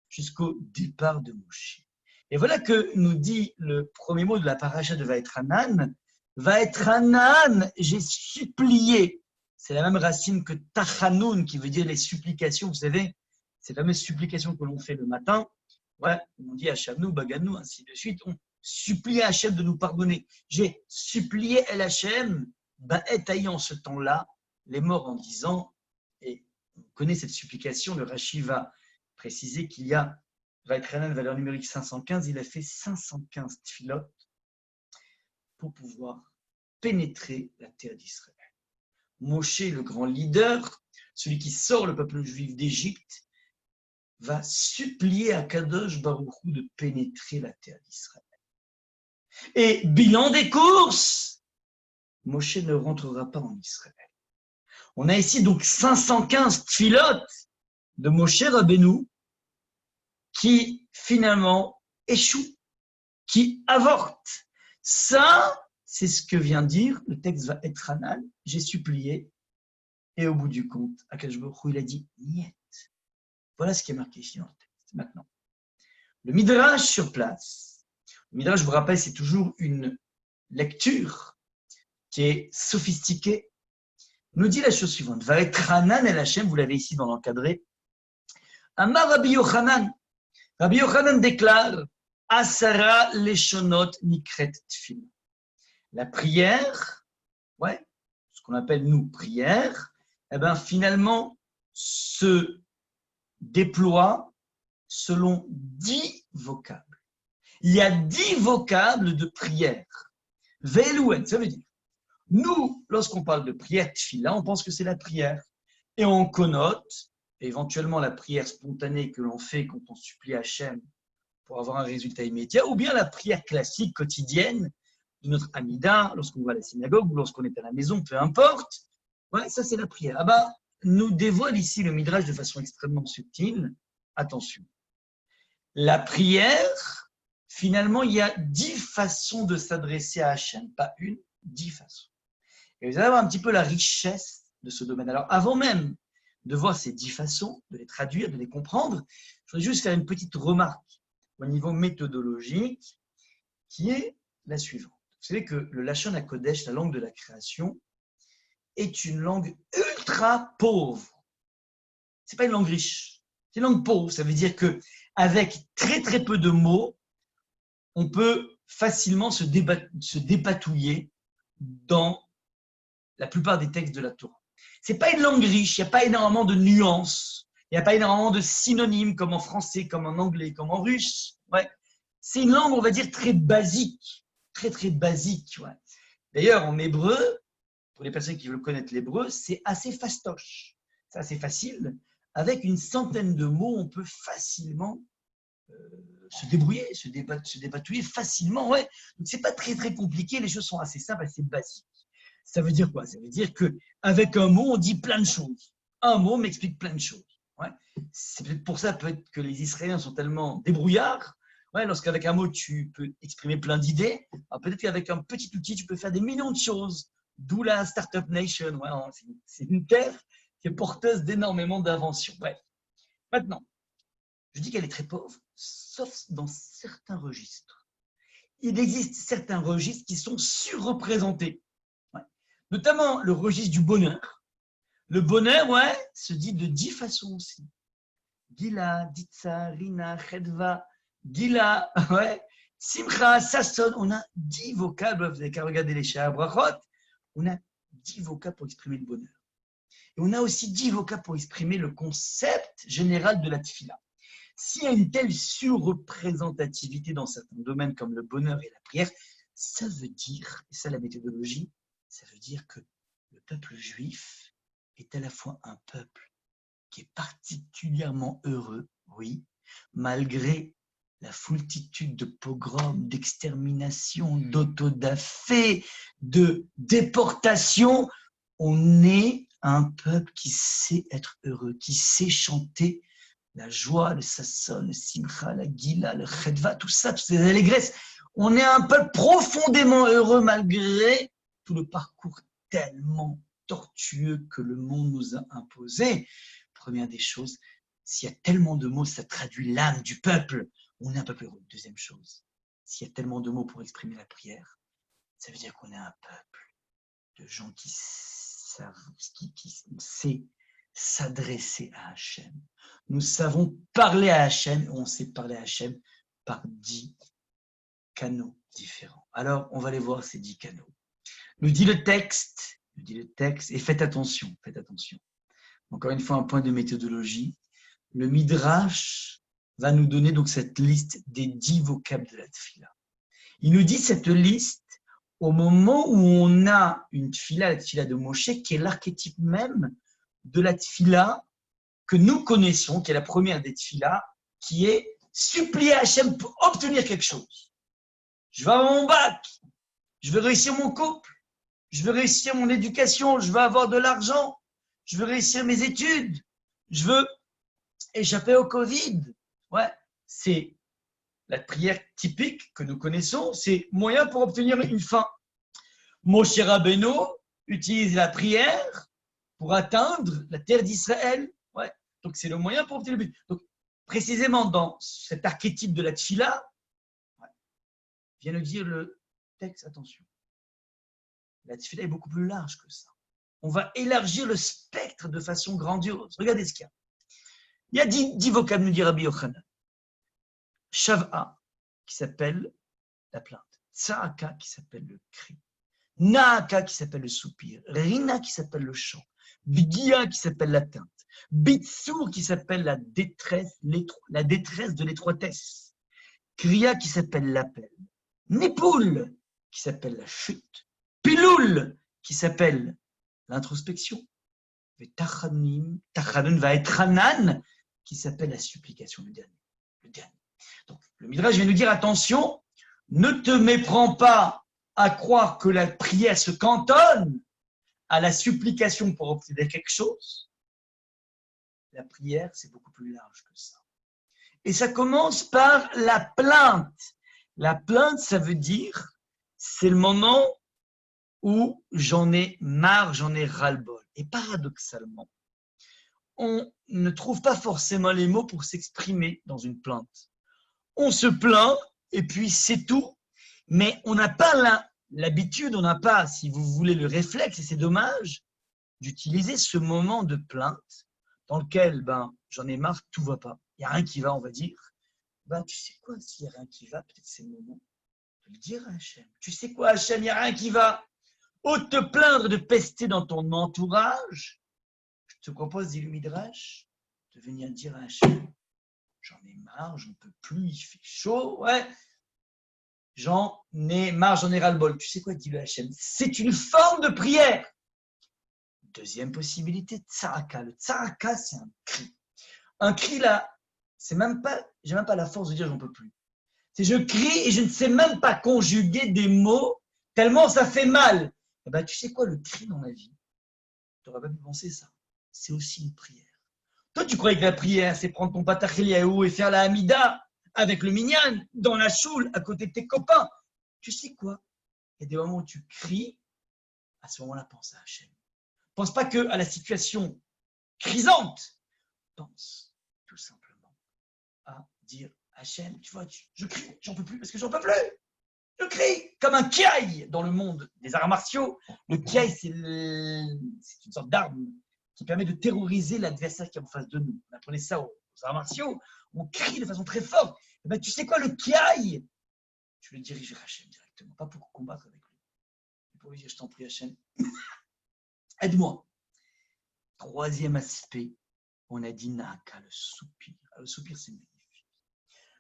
jusqu'au départ de Moshe. Et voilà que nous dit le premier mot de la paracha de Vaïtranan. Vaïtranan, j'ai supplié. c'est la même racine que tachanoun, qui veut dire les supplications. Vous savez, ces fameuses supplications que l'on fait le matin. Ouais, on dit Hachamnou, Baganou, ainsi de suite. On supplie à Hachem de nous pardonner. J'ai supplié El Hachem, Ba'et en ce temps-là, les morts en disant, et on connaît cette supplication, le Rashi va préciser qu'il y a, Vaïtranan, valeur numérique 515, il a fait 515 tfilotes pour pouvoir pénétrer la terre d'Israël. Moshe, le grand leader, celui qui sort le peuple juif d'Égypte, va supplier à Kadosh Baruch Hu de pénétrer la terre d'Israël. Et bilan des courses, Moshe ne rentrera pas en Israël. On a ici donc 515 tfilotes de Moshe Rabbeinu qui finalement échouent, qui avortent. Ça, c'est ce que vient dire le texte va être anal. J'ai supplié et au bout du compte, Akadosh Baruch Hu, il a dit niet. Voilà ce qui est marqué ici dans le texte. Maintenant, le Midrash sur place. Le Midrash, je vous rappelle, c'est toujours une lecture qui est sophistiquée. Nous dit la chose suivante. Va être Hanan el Hashem, vous l'avez ici dans l'encadré. Amar Rabbi Yochanan. Rabbi Yochanan déclare Asara leshonot nikret tfila. La prière, ouais, ce qu'on appelle nous prière, eh ben finalement se déploie selon 10 vocables. Il y a 10 vocables de prière. Velouen, ça veut dire, nous, lorsqu'on parle de prière tfila, on pense que c'est la prière. Et on connote éventuellement la prière spontanée que l'on fait quand on supplie Hachem pour avoir un résultat immédiat, ou bien la prière classique, quotidienne, de notre Amida, lorsqu'on va à la synagogue ou lorsqu'on est à la maison, peu importe. Ouais, ça c'est la prière. Ah bah, nous dévoile ici le Midrash de façon extrêmement subtile. Attention. La prière, finalement, il y a 10 façons de s'adresser à Hachem, pas une, 10 façons. Et vous allez voir un petit peu la richesse de ce domaine. Alors, avant même de voir ces 10 façons, de les traduire, de les comprendre, je voudrais juste faire une petite remarque au niveau méthodologique, qui est la suivante. Vous savez que le Lachon HaKodesh, la langue de la création, est une langue ultra pauvre. Ce n'est pas une langue riche, c'est une langue pauvre. Ça veut dire qu'avec très très peu de mots, on peut facilement se dépatouiller dans la plupart des textes de la Torah. Ce n'est pas une langue riche, il n'y a pas énormément de nuances, il n'y a pas énormément de synonymes comme en français, comme en anglais, comme en russe. Ouais. C'est une langue, on va dire, très basique, très très basique. Ouais. D'ailleurs, en hébreu, pour les personnes qui veulent connaître l'hébreu, c'est assez fastoche, c'est assez facile. Avec une centaine de mots, on peut facilement se débrouiller, se dépatouiller facilement. Ouais. Donc, ce n'est pas très très compliqué, les choses sont assez simples, assez basiques. Ça veut dire quoi? Ça veut dire qu'avec un mot, on dit plein de choses. Un mot m'explique plein de choses. Ouais. C'est peut-être pour ça peut-être que les Israéliens sont tellement débrouillards. Ouais, lorsqu'avec un mot, tu peux exprimer plein d'idées, peut-être qu'avec un petit outil, tu peux faire des millions de choses. D'où la Startup Nation. Ouais, c'est une terre qui est porteuse d'énormément d'inventions. Ouais. Maintenant, je dis qu'elle est très pauvre, sauf dans certains registres. Il existe certains registres qui sont surreprésentés. Ouais. Notamment le registre du bonheur. Le bonheur, ouais, se dit de 10 façons aussi. Gila, Ditsa, Rina, Chedva, Gila, ouais, Simcha, Sasson. On a 10 vocables, vous n'avez qu'à regarder les Shah Brachot. On a 10 vocables pour exprimer le bonheur. Et on a aussi 10 vocables pour exprimer le concept général de la tfila. S'il y a une telle surreprésentativité dans certains domaines comme le bonheur et la prière, ça veut dire, et ça la méthodologie, ça veut dire que le peuple juif est à la fois un peuple qui est particulièrement heureux, oui, malgré la foultitude de pogroms, d'extermination, d'autodafé, de déportation. On est un peuple qui sait être heureux, qui sait chanter la joie, le sasson, le simcha, la gila, le chedva, tout ça, toutes ces allégresses. On est un peuple profondément heureux malgré tout le parcours tellement tortueux que le monde nous a imposé. Première des choses, s'il y a tellement de mots, ça traduit l'âme du peuple. On est un peuple heureux. Deuxième chose, s'il y a tellement de mots pour exprimer la prière, ça veut dire qu'on est un peuple de gens qui sait s'adresser à Hachem. Nous savons parler à Hachem, on sait parler à Hachem par 10 canaux différents. Alors, on va aller voir ces 10 canaux. Nous dit le texte, et faites attention. Encore une fois, un point de méthodologie. Le Midrash va nous donner donc cette liste des 10 vocables de la tfila. Il nous dit cette liste au moment où on a une tfila, la tfila de Moshe, qui est l'archétype même de la tfila que nous connaissons, qui est la première des tfilas, qui est supplier Hachem pour obtenir quelque chose. Je veux avoir mon bac, je veux réussir mon couple, je veux réussir mon éducation, je veux avoir de l'argent, je veux réussir mes études, je veux échapper au Covid. Ouais, c'est la prière typique que nous connaissons, c'est moyen pour obtenir une fin. Moshe Rabbeinu utilise la prière pour atteindre la terre d'Israël. Ouais, donc c'est le moyen pour obtenir le but. Donc précisément dans cet archétype de la tfila, vient nous dire le texte, attention, la tfila est beaucoup plus large que ça. On va élargir le spectre de façon grandiose. Regardez ce qu'il y a. Il y a 10 vocables, nous dit Rabbi Yochanan. Shav'a, qui s'appelle la plainte. Tsa'aka, qui s'appelle le cri. Na'aka, qui s'appelle le soupir. Rina, qui s'appelle le chant. B'gia, qui s'appelle l'atteinte. Bitsur, qui s'appelle la détresse de l'étroitesse. Kriya, qui s'appelle l'appel. Nipoul, qui s'appelle la chute. Piloul, qui s'appelle l'introspection. Et Tachanun va être Hanan, qui s'appelle la supplication, le dernier. Donc, le Midrash vient nous dire, attention, ne te méprends pas à croire que la prière se cantonne à la supplication pour obtenir quelque chose. La prière, c'est beaucoup plus large que ça. Et ça commence par la plainte. La plainte, ça veut dire, c'est le moment où j'en ai marre, j'en ai ras-le-bol. Et paradoxalement, on ne trouve pas forcément les mots pour s'exprimer dans une plainte. On se plaint et puis c'est tout, mais on n'a pas l'habitude, on n'a pas, si vous voulez, le réflexe, et c'est dommage, d'utiliser ce moment de plainte dans lequel, j'en ai marre, tout va pas. Il n'y a rien qui va, on va dire. Tu sais quoi, s'il n'y a rien qui va, peut-être c'est le moment de le dire à Hachem. Tu sais quoi, Hachem, il n'y a rien qui va. Au te plaindre de pester dans ton entourage, je te propose, dit le Midrash, de venir dire à Hachem, j'en ai marre, j'en peux plus, il fait chaud, ouais. J'en ai marre, j'en ai ras-le-bol. Tu sais quoi, dit le Hachem, c'est une forme de prière. Deuxième possibilité, tsaraka. Le tsaraka, c'est un cri. Un cri là, j'ai même pas la force de dire j'en peux plus. C'est je crie et je ne sais même pas conjuguer des mots tellement ça fait mal. Tu sais quoi, le cri dans la vie, tu n'aurais pas pu penser ça. C'est aussi une prière. Toi, tu croyais que la prière, c'est prendre ton patach Eliaou et faire la Hamida avec le minyan dans la choule à côté de tes copains. Tu sais quoi? Il y a des moments où tu cries, à ce moment-là, pense à Hachem. Pense pas que à la situation crisante. Pense tout simplement à dire Hachem, tu vois, je crie, j'en peux plus parce que j'en peux plus. Je crie comme un kiaï dans le monde des arts martiaux. Le kiaï, c'est une sorte d'arme qui permet de terroriser l'adversaire qui est en face de nous. On apprenait ça aux arts martiaux. On crie de façon très forte. Tu sais quoi, le kiaï, tu le diriges vers Hachem directement, pas pour combattre avec lui. Mais pour lui dire, je t'en prie Hachem, aide-moi. Troisième aspect, on a dit Naka, le soupir. Le soupir, c'est magnifique.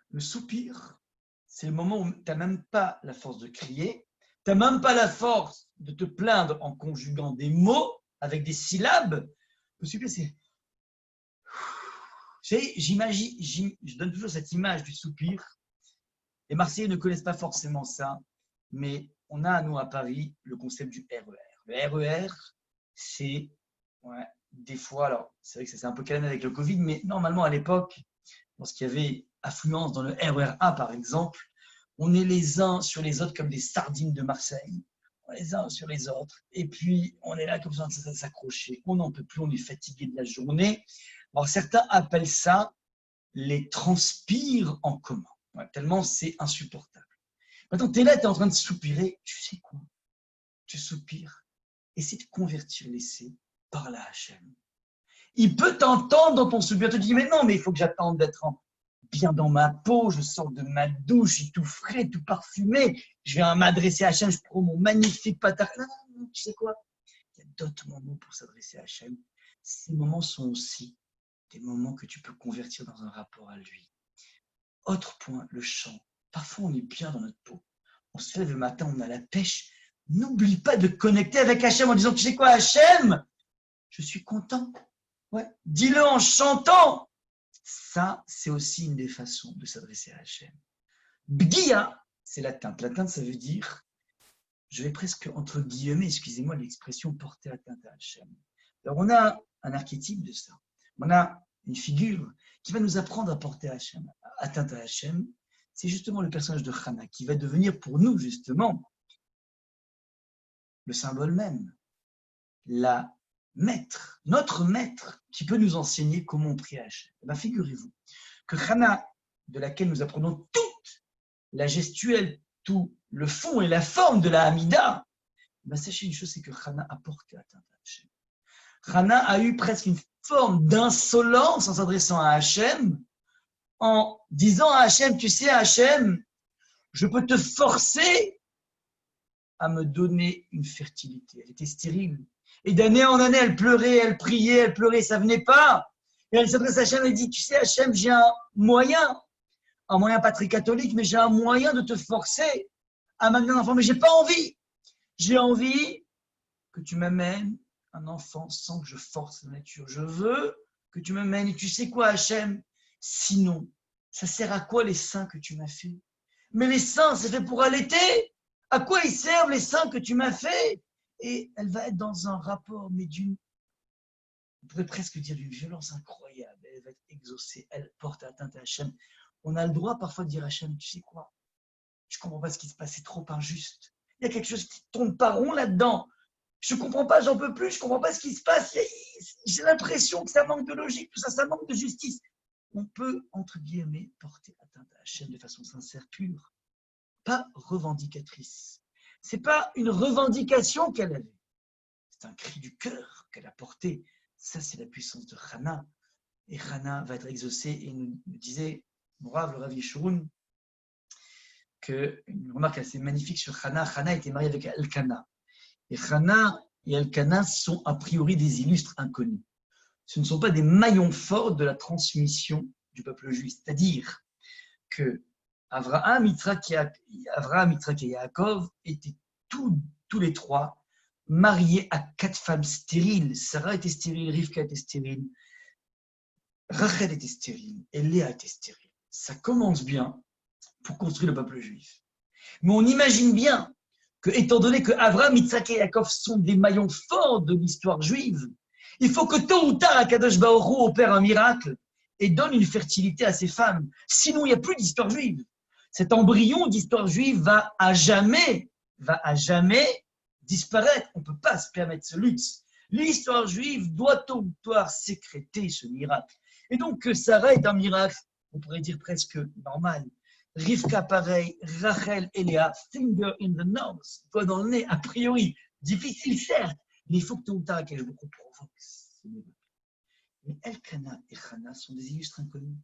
Le soupir, c'est le moment où tu n'as même pas la force de crier, tu n'as même pas la force de te plaindre en conjuguant des mots avec des syllabes. Le soupir, c'est... Je donne toujours cette image du soupir. Les Marseillais ne connaissent pas forcément ça, mais on a, nous, à Paris, le concept du RER. Le RER, c'est... des fois, alors c'est vrai que ça s'est un peu calmé avec le Covid, mais normalement à l'époque, lorsqu'il y avait affluence dans le RER A par exemple, on est les uns sur les autres comme des sardines de Marseille, on est les uns sur les autres, et puis on est là comme ça, ça s'accrocher, on n'en peut plus, on est fatigué de la journée. Alors certains appellent ça les transpires en commun, tellement c'est insupportable. Maintenant tu es là, tu es en train de soupirer, tu sais quoi? Tu soupires essaie de convertir l'essai par la Hachem. Il peut t'entendre dans ton souvenir, te dire, mais non, mais il faut que j'attende d'être bien dans ma peau, je sors de ma douche, je suis tout frais, tout parfumé, je viens m'adresser à Hachem, je prends mon magnifique patar. Non, tu sais quoi? Il y a d'autres moments pour s'adresser à Hachem. Ces moments sont aussi des moments que tu peux convertir dans un rapport à lui. Autre point, le chant. Parfois, on est bien dans notre peau. On se lève le matin, on a la pêche. N'oublie pas de connecter avec Hachem en disant, tu sais quoi, Hachem, je suis content. Ouais. Dis-le en chantant. Ça, c'est aussi une des façons de s'adresser à Hachem. Bgia, c'est l'atteinte. L'atteinte, ça veut dire, je vais presque entre guillemets, excusez-moi l'expression, porter atteinte à Hachem. Alors, on a un archétype de ça. On a une figure qui va nous apprendre à porter atteinte à Hachem. C'est justement le personnage de Hana qui va devenir pour nous, justement, le symbole même, notre maître qui peut nous enseigner comment on prie à Hachem. Ben, figurez-vous que Hana, de laquelle nous apprenons toute la gestuelle, tout le fond et la forme de la Hamida, ben, sachez une chose, c'est que Hana a porté atteinte à Hachem. Hana a eu presque une forme d'insolence en s'adressant à Hachem, en disant à Hachem, tu sais Hachem, je peux te forcer à me donner une fertilité. Elle était stérile. Et d'année en année, elle pleurait, elle priait, elle pleurait, ça ne venait pas. Et elle s'adresse à Hachem et dit, tu sais Hachem, j'ai un moyen pas très catholique, mais j'ai un moyen de te forcer à m'amener un enfant, mais j'ai pas envie. J'ai envie que tu m'amènes un enfant sans que je force la nature. Je veux que tu m'amènes. Et tu sais quoi, Hachem? Sinon, ça sert à quoi les seins que tu m'as fait? Mais les seins, c'est fait pour allaiter. À quoi ils servent les seins que tu m'as fait? Et elle va être dans un rapport, mais on pourrait presque dire d'une violence incroyable. Elle va être exaucée. Elle porte atteinte à Hachem. On a le droit parfois de dire à Hachem, tu sais quoi? Je ne comprends pas ce qui se passe, c'est trop injuste. Il y a quelque chose qui ne tourne pas rond là-dedans. Je ne comprends pas, j'en peux plus, je ne comprends pas ce qui se passe. J'ai l'impression que ça manque de logique, tout ça, ça manque de justice. On peut, entre guillemets, porter atteinte à Hachem de façon sincère, pure, pas revendicatrice. Ce n'est pas une revendication qu'elle avait. C'est un cri du cœur qu'elle a porté. Ça, c'est la puissance de Hana. Et Hana va être exaucée et nous disait, mon Rav, le Rav Yeshurun, une remarque assez magnifique sur Hana. Hana était mariée avec Elkana. Et Hana et Elkana sont a priori des illustres inconnus. Ce ne sont pas des maillons forts de la transmission du peuple juif. C'est-à-dire que Abraham, Yitzhak et Yaakov étaient tous les trois mariés à 4 femmes stériles. Sarah était stérile, Rivka était stérile, Rachel était stérile et Léa était stérile. Ça commence bien pour construire le peuple juif. Mais on imagine bien que, étant donné que Abraham, Yitzhak et Yaakov sont des maillons forts de l'histoire juive, il faut que tôt ou tard, Akadosh Baruch Hu opère un miracle et donne une fertilité à ces femmes. Sinon, il n'y a plus d'histoire juive. Cet embryon d'histoire juive va à jamais disparaître. On ne peut pas se permettre ce luxe. L'histoire juive doit tôt ou tard sécréter ce miracle. Et donc, que Sarah est un miracle, on pourrait dire presque normal. Rivka, pareil, Rachel et Léa, finger in the nose, doigt dans le nez, a priori. Difficile, certes, mais il faut que tôt ou tard, que je vous provoque ce miracle. Mais Elkana et Hana sont des illustres inconnus.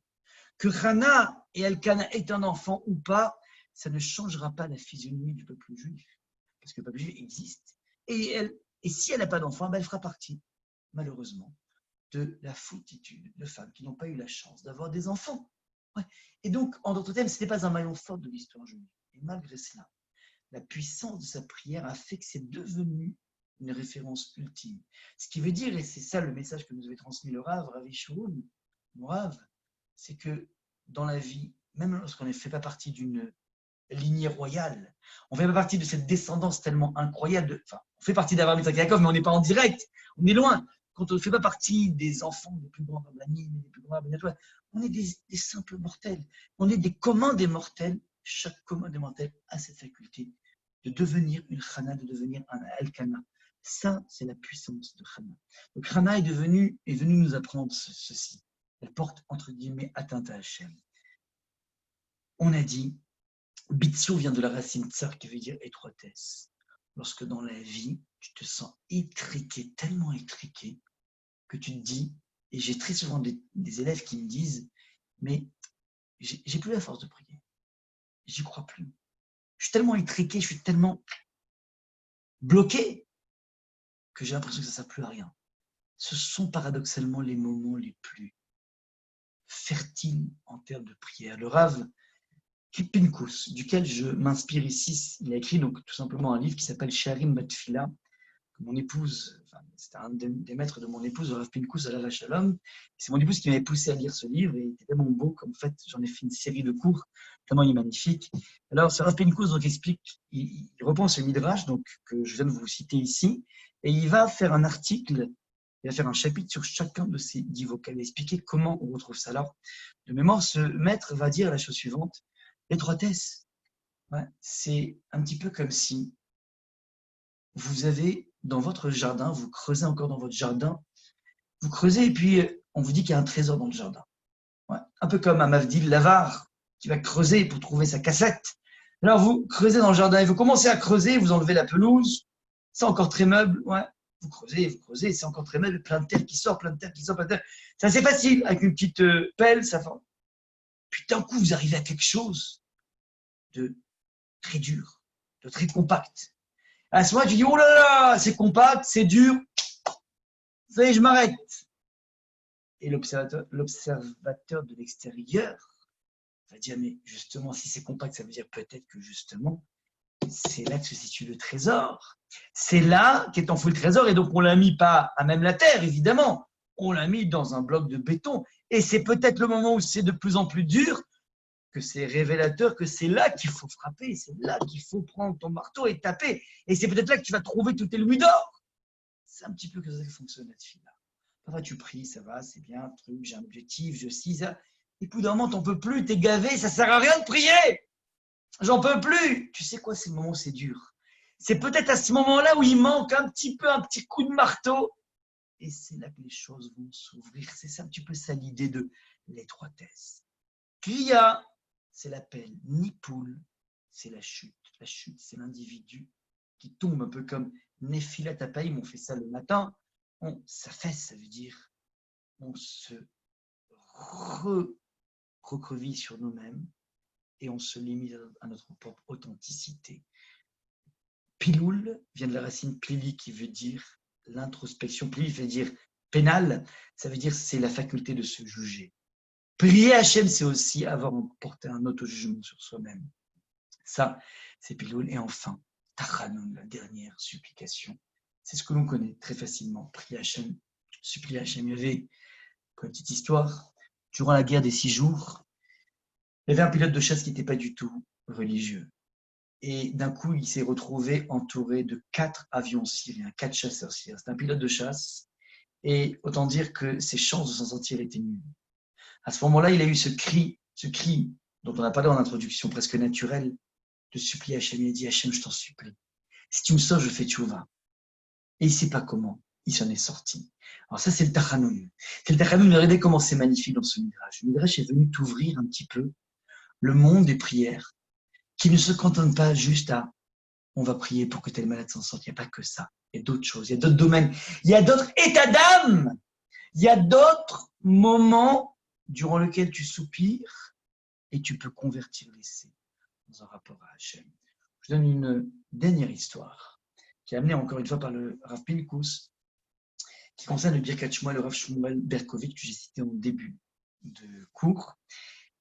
Que Hana et Elkana aient un enfant ou pas, ça ne changera pas la physionomie du peuple juif. Parce que le peuple juif existe. Et si elle n'a pas d'enfant, elle fera partie, malheureusement, de la foultitude de femmes qui n'ont pas eu la chance d'avoir des enfants. Ouais. Et donc, en d'autres termes, ce n'était pas un maillon fort de l'histoire juive. Et malgré cela, la puissance de sa prière a fait que c'est devenu une référence ultime. Ce qui veut dire, et c'est ça le message que nous avait transmis le Rav Yeshurun, mon Rav, c'est que dans la vie, même lorsqu'on ne fait pas partie d'une lignée royale, on ne fait pas partie de cette descendance tellement incroyable, on fait partie d'Abraham, Yitzhak et Yaakov, mais on n'est pas en direct, on est loin. Quand on ne fait pas partie des enfants des plus grands Rabbanim, des plus grands Rabbanatois, on est des simples mortels, on est des communs des mortels. Chaque commun des mortels a cette faculté de devenir une Chana, de devenir un Elkana. Ça, c'est la puissance de Hana. Donc Hana est venue nous apprendre ceci. Elle porte, entre guillemets, atteinte à Hachem. On a dit, Bitsou vient de la racine tsar qui veut dire étroitesse. lorsque dans la vie, tu te sens étriqué, tellement étriqué, que tu te dis, et j'ai très souvent des élèves qui me disent, mais j'ai plus la force de prier, j'y crois plus. Je suis tellement étriqué, je suis tellement bloqué que j'ai l'impression que ça ne sert plus à rien. Ce sont paradoxalement les moments les plus fertiles en termes de prière. Le Rav Pinkus, duquel je m'inspire ici, il a écrit donc tout simplement un livre qui s'appelle Sharim Batfila, que mon épouse, enfin, c'était un des maîtres de mon épouse, le Rav Pinkus Alav Shalom. C'est mon épouse qui m'avait poussé à lire ce livre et il était tellement beau qu'en fait j'en ai fait une série de cours, tellement il est magnifique. Alors ce Rav Pinkus donc explique, il reprend ce midrash donc, que je viens de vous citer ici et il va faire un article. Il va faire un chapitre sur chacun de ces 10 vocales et expliquer comment on retrouve ça. Alors, de mémoire, ce maître va dire la chose suivante. L'étroitesse, ouais, c'est un petit peu comme si vous avez dans votre jardin, vous creusez encore dans votre jardin, vous creusez et puis on vous dit qu'il y a un trésor dans le jardin. Ouais, un peu comme un Mavdil l'avare qui va creuser pour trouver sa cassette. Alors vous creusez dans le jardin et vous commencez à creuser, vous enlevez la pelouse, c'est encore très meuble, ouais. Vous creusez, c'est encore très meuble, plein de terre qui sort, plein de terre qui sort, plein de terre. C'est assez facile, avec une petite pelle, ça va. Puis d'un coup, vous arrivez à quelque chose de très dur, de très compact. À ce moment-là, tu dis, oh là là, c'est compact, c'est dur, ça y est, je m'arrête. Et l'observateur de l'extérieur va dire, mais justement, si c'est compact, ça veut dire peut-être que justement, c'est là que se situe le trésor. C'est là qu'est enfoui le trésor, et donc on l'a mis pas à même la terre, évidemment, on l'a mis dans un bloc de béton. Et c'est peut-être le moment où c'est de plus en plus dur, que c'est révélateur, que c'est là qu'il faut frapper, c'est là qu'il faut prendre ton marteau et taper. Et c'est peut-être là que tu vas trouver tout tes louis d'or. C'est un petit peu comme ça que fonctionne la fille-là. Parfois tu pries, ça va, c'est bien, truc, j'ai un objectif, je suis ça. Et puis d'un moment, t'en peux plus, t'es gavé, ça sert à rien de prier. J'en peux plus. Tu sais quoi, c'est le moment où c'est dur. C'est peut-être à ce moment-là où il manque un petit coup de marteau. Et c'est là que les choses vont s'ouvrir. C'est un petit peu ça l'idée de l'étroitesse. Kriya, c'est l'appel. Nipoul, c'est la chute. La chute, c'est l'individu qui tombe un peu comme Nephilat Apaïm, on fait ça le matin. On s'affaisse, ça veut dire on se recreville sur nous-mêmes et on se limite à notre propre authenticité. Piloul vient de la racine plili qui veut dire l'introspection. Plili veut dire pénal, ça veut dire c'est la faculté de se juger. Prier Hachem, c'est aussi avoir porté un auto-jugement sur soi-même. Ça, c'est Piloul. Et enfin, Tachanoun, la dernière supplication. C'est ce que l'on connaît très facilement. Prier Hachem, supplier Hachem. Il y avait, pour une petite histoire, durant la guerre des 6 jours, il y avait un pilote de chasse qui n'était pas du tout religieux. Et d'un coup, il s'est retrouvé entouré de 4 avions syriens, 4 chasseurs syriens. C'est un pilote de chasse. Et autant dire que ses chances de s'en sortir étaient nulles. À ce moment-là, il a eu ce cri dont on a parlé en introduction, presque naturel, de supplier Hachem. Il a dit, Hachem, je t'en supplie. Si tu me sauves, je fais tchouva. Et il ne sait pas comment. Il s'en est sorti. Alors ça, c'est le Tachanoun. C'est le Tachanoun. Regardez comment c'est magnifique dans ce Midrash. Le Midrash est venu t'ouvrir un petit peu le monde des prières, qui ne se cantonne pas juste à on va prier pour que tel malade s'en sorte. Il n'y a pas que ça. Il y a d'autres choses, il y a d'autres domaines, il y a d'autres états d'âme, il y a d'autres moments durant lesquels tu soupires et tu peux convertir l'essai dans un rapport à Hachem. Je donne une dernière histoire qui est amenée encore une fois par le Rav Pinkus, qui concerne le Birkat Shmuel, le Rav Shmuel Berkovitch que j'ai cité en début de cours.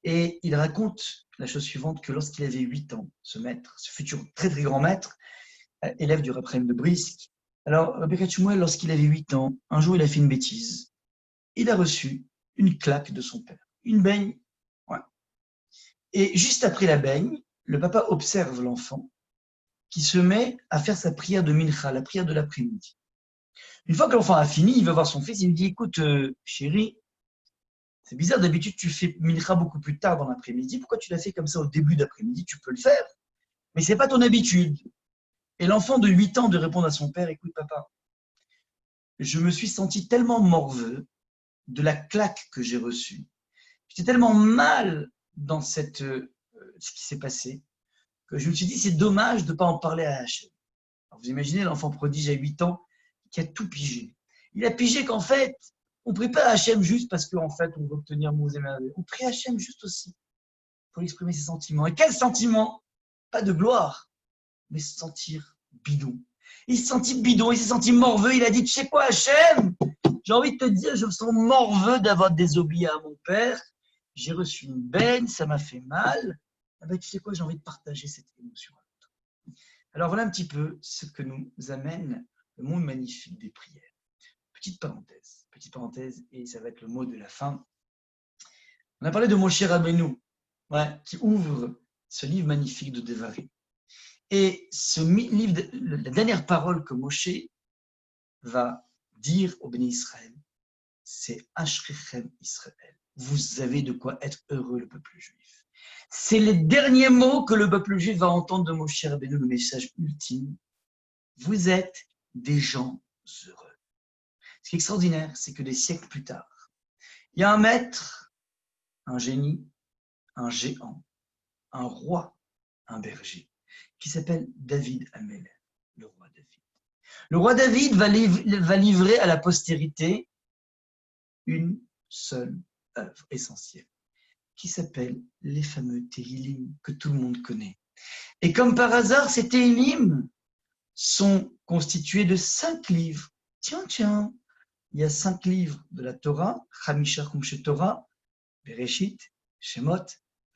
Et il raconte la chose suivante, que lorsqu'il avait 8 ans, ce maître, ce futur très très grand maître, élève du Rav Chaim de Brisk, alors Rabbi Shmuel, lorsqu'il avait 8 ans, un jour il a fait une bêtise. Il a reçu une claque de son père, une baigne. Ouais. Et juste après la baigne, le papa observe l'enfant qui se met à faire sa prière de mincha, la prière de l'après-midi. Une fois que l'enfant a fini, il va voir son fils, il lui dit, écoute chéri, c'est bizarre, d'habitude tu fais mincha beaucoup plus tard dans l'après-midi, pourquoi tu l'as fait comme ça au début d'après-midi? Tu peux le faire, mais ce n'est pas ton habitude. Et l'enfant de 8 ans de répondre à son père, écoute papa, je me suis senti tellement morveux de la claque que j'ai reçue. J'étais tellement mal dans ce qui s'est passé que je me suis dit, c'est dommage de ne pas en parler à Hachem. Alors, vous imaginez l'enfant prodige à 8 ans qui a tout pigé. Il a pigé qu'en fait, on ne prie pas Hachem juste parce qu'en fait, on veut obtenir mots et merveilles. On prie Hachem juste aussi pour exprimer ses sentiments. Et quels sentiments? Pas de gloire, mais se sentir bidon. Il s'est senti bidon, il s'est senti morveux. Il a dit, tu sais quoi, Hachem? J'ai envie de te dire, je me sens morveux d'avoir désobéi à mon père. J'ai reçu une baigne, ça m'a fait mal. Ah ben, tu sais quoi, j'ai envie de partager cette émotion. Alors voilà un petit peu ce que nous amène le monde magnifique des prières. Petite parenthèse, et ça va être le mot de la fin. On a parlé de Moshe Rabbeinu, qui ouvre ce livre magnifique de Devarim. Et ce livre, la dernière parole que Moshe va dire au béni Israël, c'est Ashrechem Israël. Vous avez de quoi être heureux, le peuple juif. C'est les derniers mots que le peuple juif va entendre de Moshe Rabbeinu, le message ultime. Vous êtes des gens heureux. Ce qui est extraordinaire, c'est que des siècles plus tard, il y a un maître, un génie, un géant, un roi, un berger, qui s'appelle David Amelech, le roi David. Le roi David va livrer à la postérité une seule œuvre essentielle, qui s'appelle les fameux Tehillim que tout le monde connaît. Et comme par hasard, ces Tehillim sont constitués de 5 livres. Tiens, il y a 5 livres de la Torah, Chamisha Chumshe Torah, Bereshit, Shemot,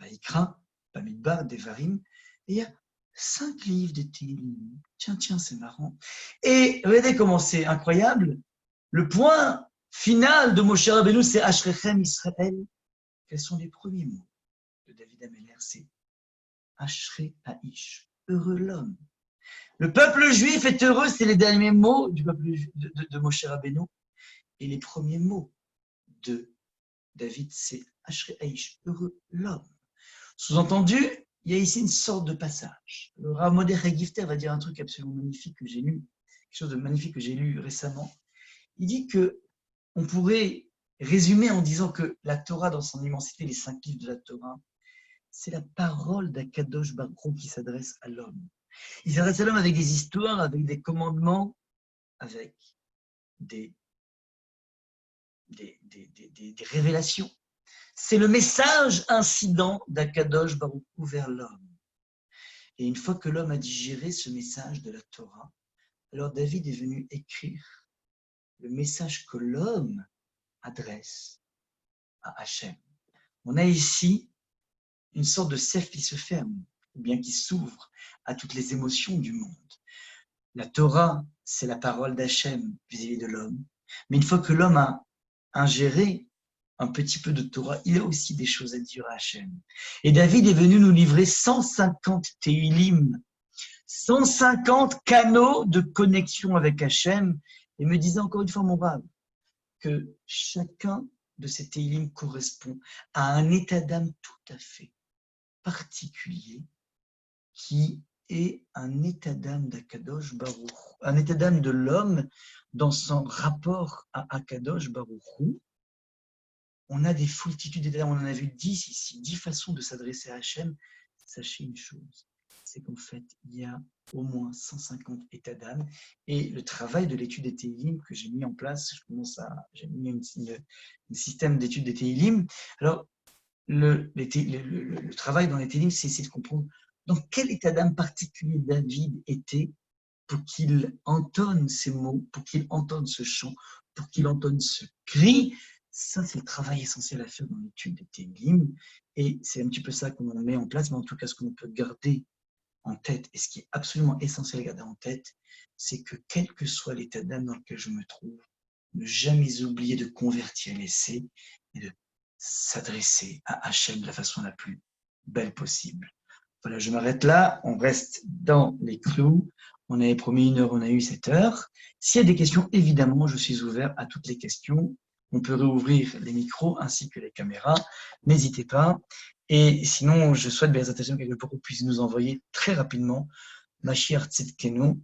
Vaikra, Bamidbar, Devarim, et il y a 5 livres de Tehillim. Tiens, c'est marrant. Et regardez comment c'est incroyable. Le point final de Moshe Rabbeinu, c'est Ashrechem Israël. Quels sont les premiers mots de David Amelech? C'est Ashrei Ha'ish, heureux l'homme. Le peuple juif est heureux, c'est les derniers mots du peuple de Moshe Rabbeinu. Et les premiers mots de David, c'est Ashrei Ha'ish, heureux l'homme. Sous-entendu, il y a ici une sorte de passage. Le Rav Mordechai Gifter va dire un truc absolument magnifique que j'ai lu, quelque chose de magnifique que j'ai lu récemment. Il dit que on pourrait résumer en disant que la Torah, dans son immensité, les 5 livres de la Torah, c'est la parole d'Akadosh Baruch Hu qui s'adresse à l'homme. Il s'adresse à l'homme avec des histoires, avec des commandements, avec des révélations. C'est le message incident d'Akadosh Baruch Hu vers l'homme. Et une fois que l'homme a digéré ce message de la Torah, alors David est venu écrire le message que l'homme adresse à Hachem. On a ici une sorte de sève qui se ferme, ou bien qui s'ouvre à toutes les émotions du monde. La Torah, c'est la parole d'Hachem vis-à-vis de l'homme. Mais une fois que l'homme a ingéré un petit peu de Torah, il a aussi des choses à dire à Hachem. Et David est venu nous livrer 150 Tehillim, 150 canaux de connexion avec Hachem, et me disait encore une fois, mon Rav, que chacun de ces Tehillim correspond à un état d'âme tout à fait particulier, qui est un état d'âme d'Akadosh Baruch Hu, un état d'âme de l'homme dans son rapport à Akadosh Baruch Hu. On a des foultitudes d'états d'âme, on en a vu 10 ici, 10 façons de s'adresser à Hachem. Sachez une chose, c'est qu'en fait, il y a au moins 150 états d'âme. Et le travail de l'étude des Tehillim que j'ai mis en place, j'ai mis un système d'étude des Tehillim. Alors, le travail dans les Tehillim, c'est essayer de comprendre dans quel état d'âme particulier David était pour qu'il entonne ces mots, pour qu'il entende ce chant, pour qu'il entende ce cri. Ça, c'est le travail essentiel à faire dans l'étude des Tehillim. Et c'est un petit peu ça qu'on met en place, mais en tout cas, ce qu'on peut garder en tête, et ce qui est absolument essentiel à garder en tête, c'est que quel que soit l'état d'âme dans lequel je me trouve, ne jamais oublier de convertir l'essai et de s'adresser à Hachem de la façon la plus belle possible. Voilà, je m'arrête là, on reste dans les clous. On avait promis 1 heure, on a eu 7 heures. S'il y a des questions, évidemment, je suis ouvert à toutes les questions. On peut réouvrir les micros ainsi que les caméras. N'hésitez pas. Et sinon, je souhaite bien attention que vous puissiez nous envoyer très rapidement Mashiach Tzidkenu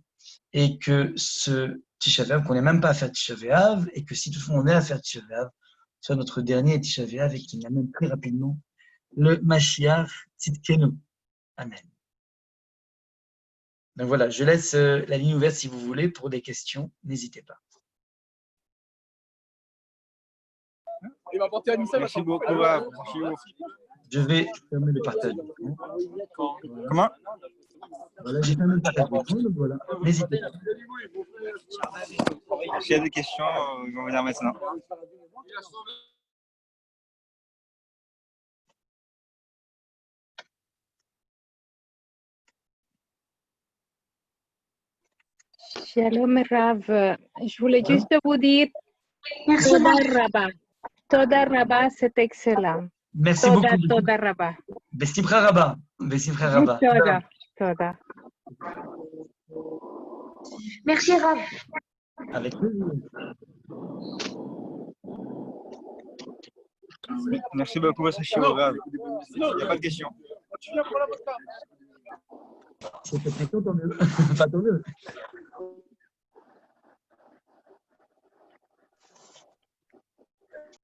et que ce Tisha B'Av, qu'on n'ait même pas à faire Tisha B'Av, et que si toutefois on est à faire Tisha B'Av, soit notre dernier Tisha B'Av et qu'il amène très rapidement le Mashiach Tzidkenu. Amen. Donc voilà, je laisse la ligne ouverte si vous voulez pour des questions. N'hésitez pas. Merci beaucoup, Rav. Je vais fermer le partage d'écran. Comment? Voilà, j'ai fermé le partage d'écran, donc voilà. N'hésitez pas. S'il y a des questions, je vais venir maintenant. Shalom Rav, je voulais juste vous dire Merci, Toda Rav. Rabba. Toda Rabba, c'est excellent. Merci Toda, beaucoup. Toda Rabba. Bessimcha Rabba. Bessimcha Rabba. Toda, Toda. Merci, Rav. Avec plaisir. Merci beaucoup, votre chiro, Rav. Il n'y a pas de questions. C'est peut-être tant mieux. Pas tant mieux.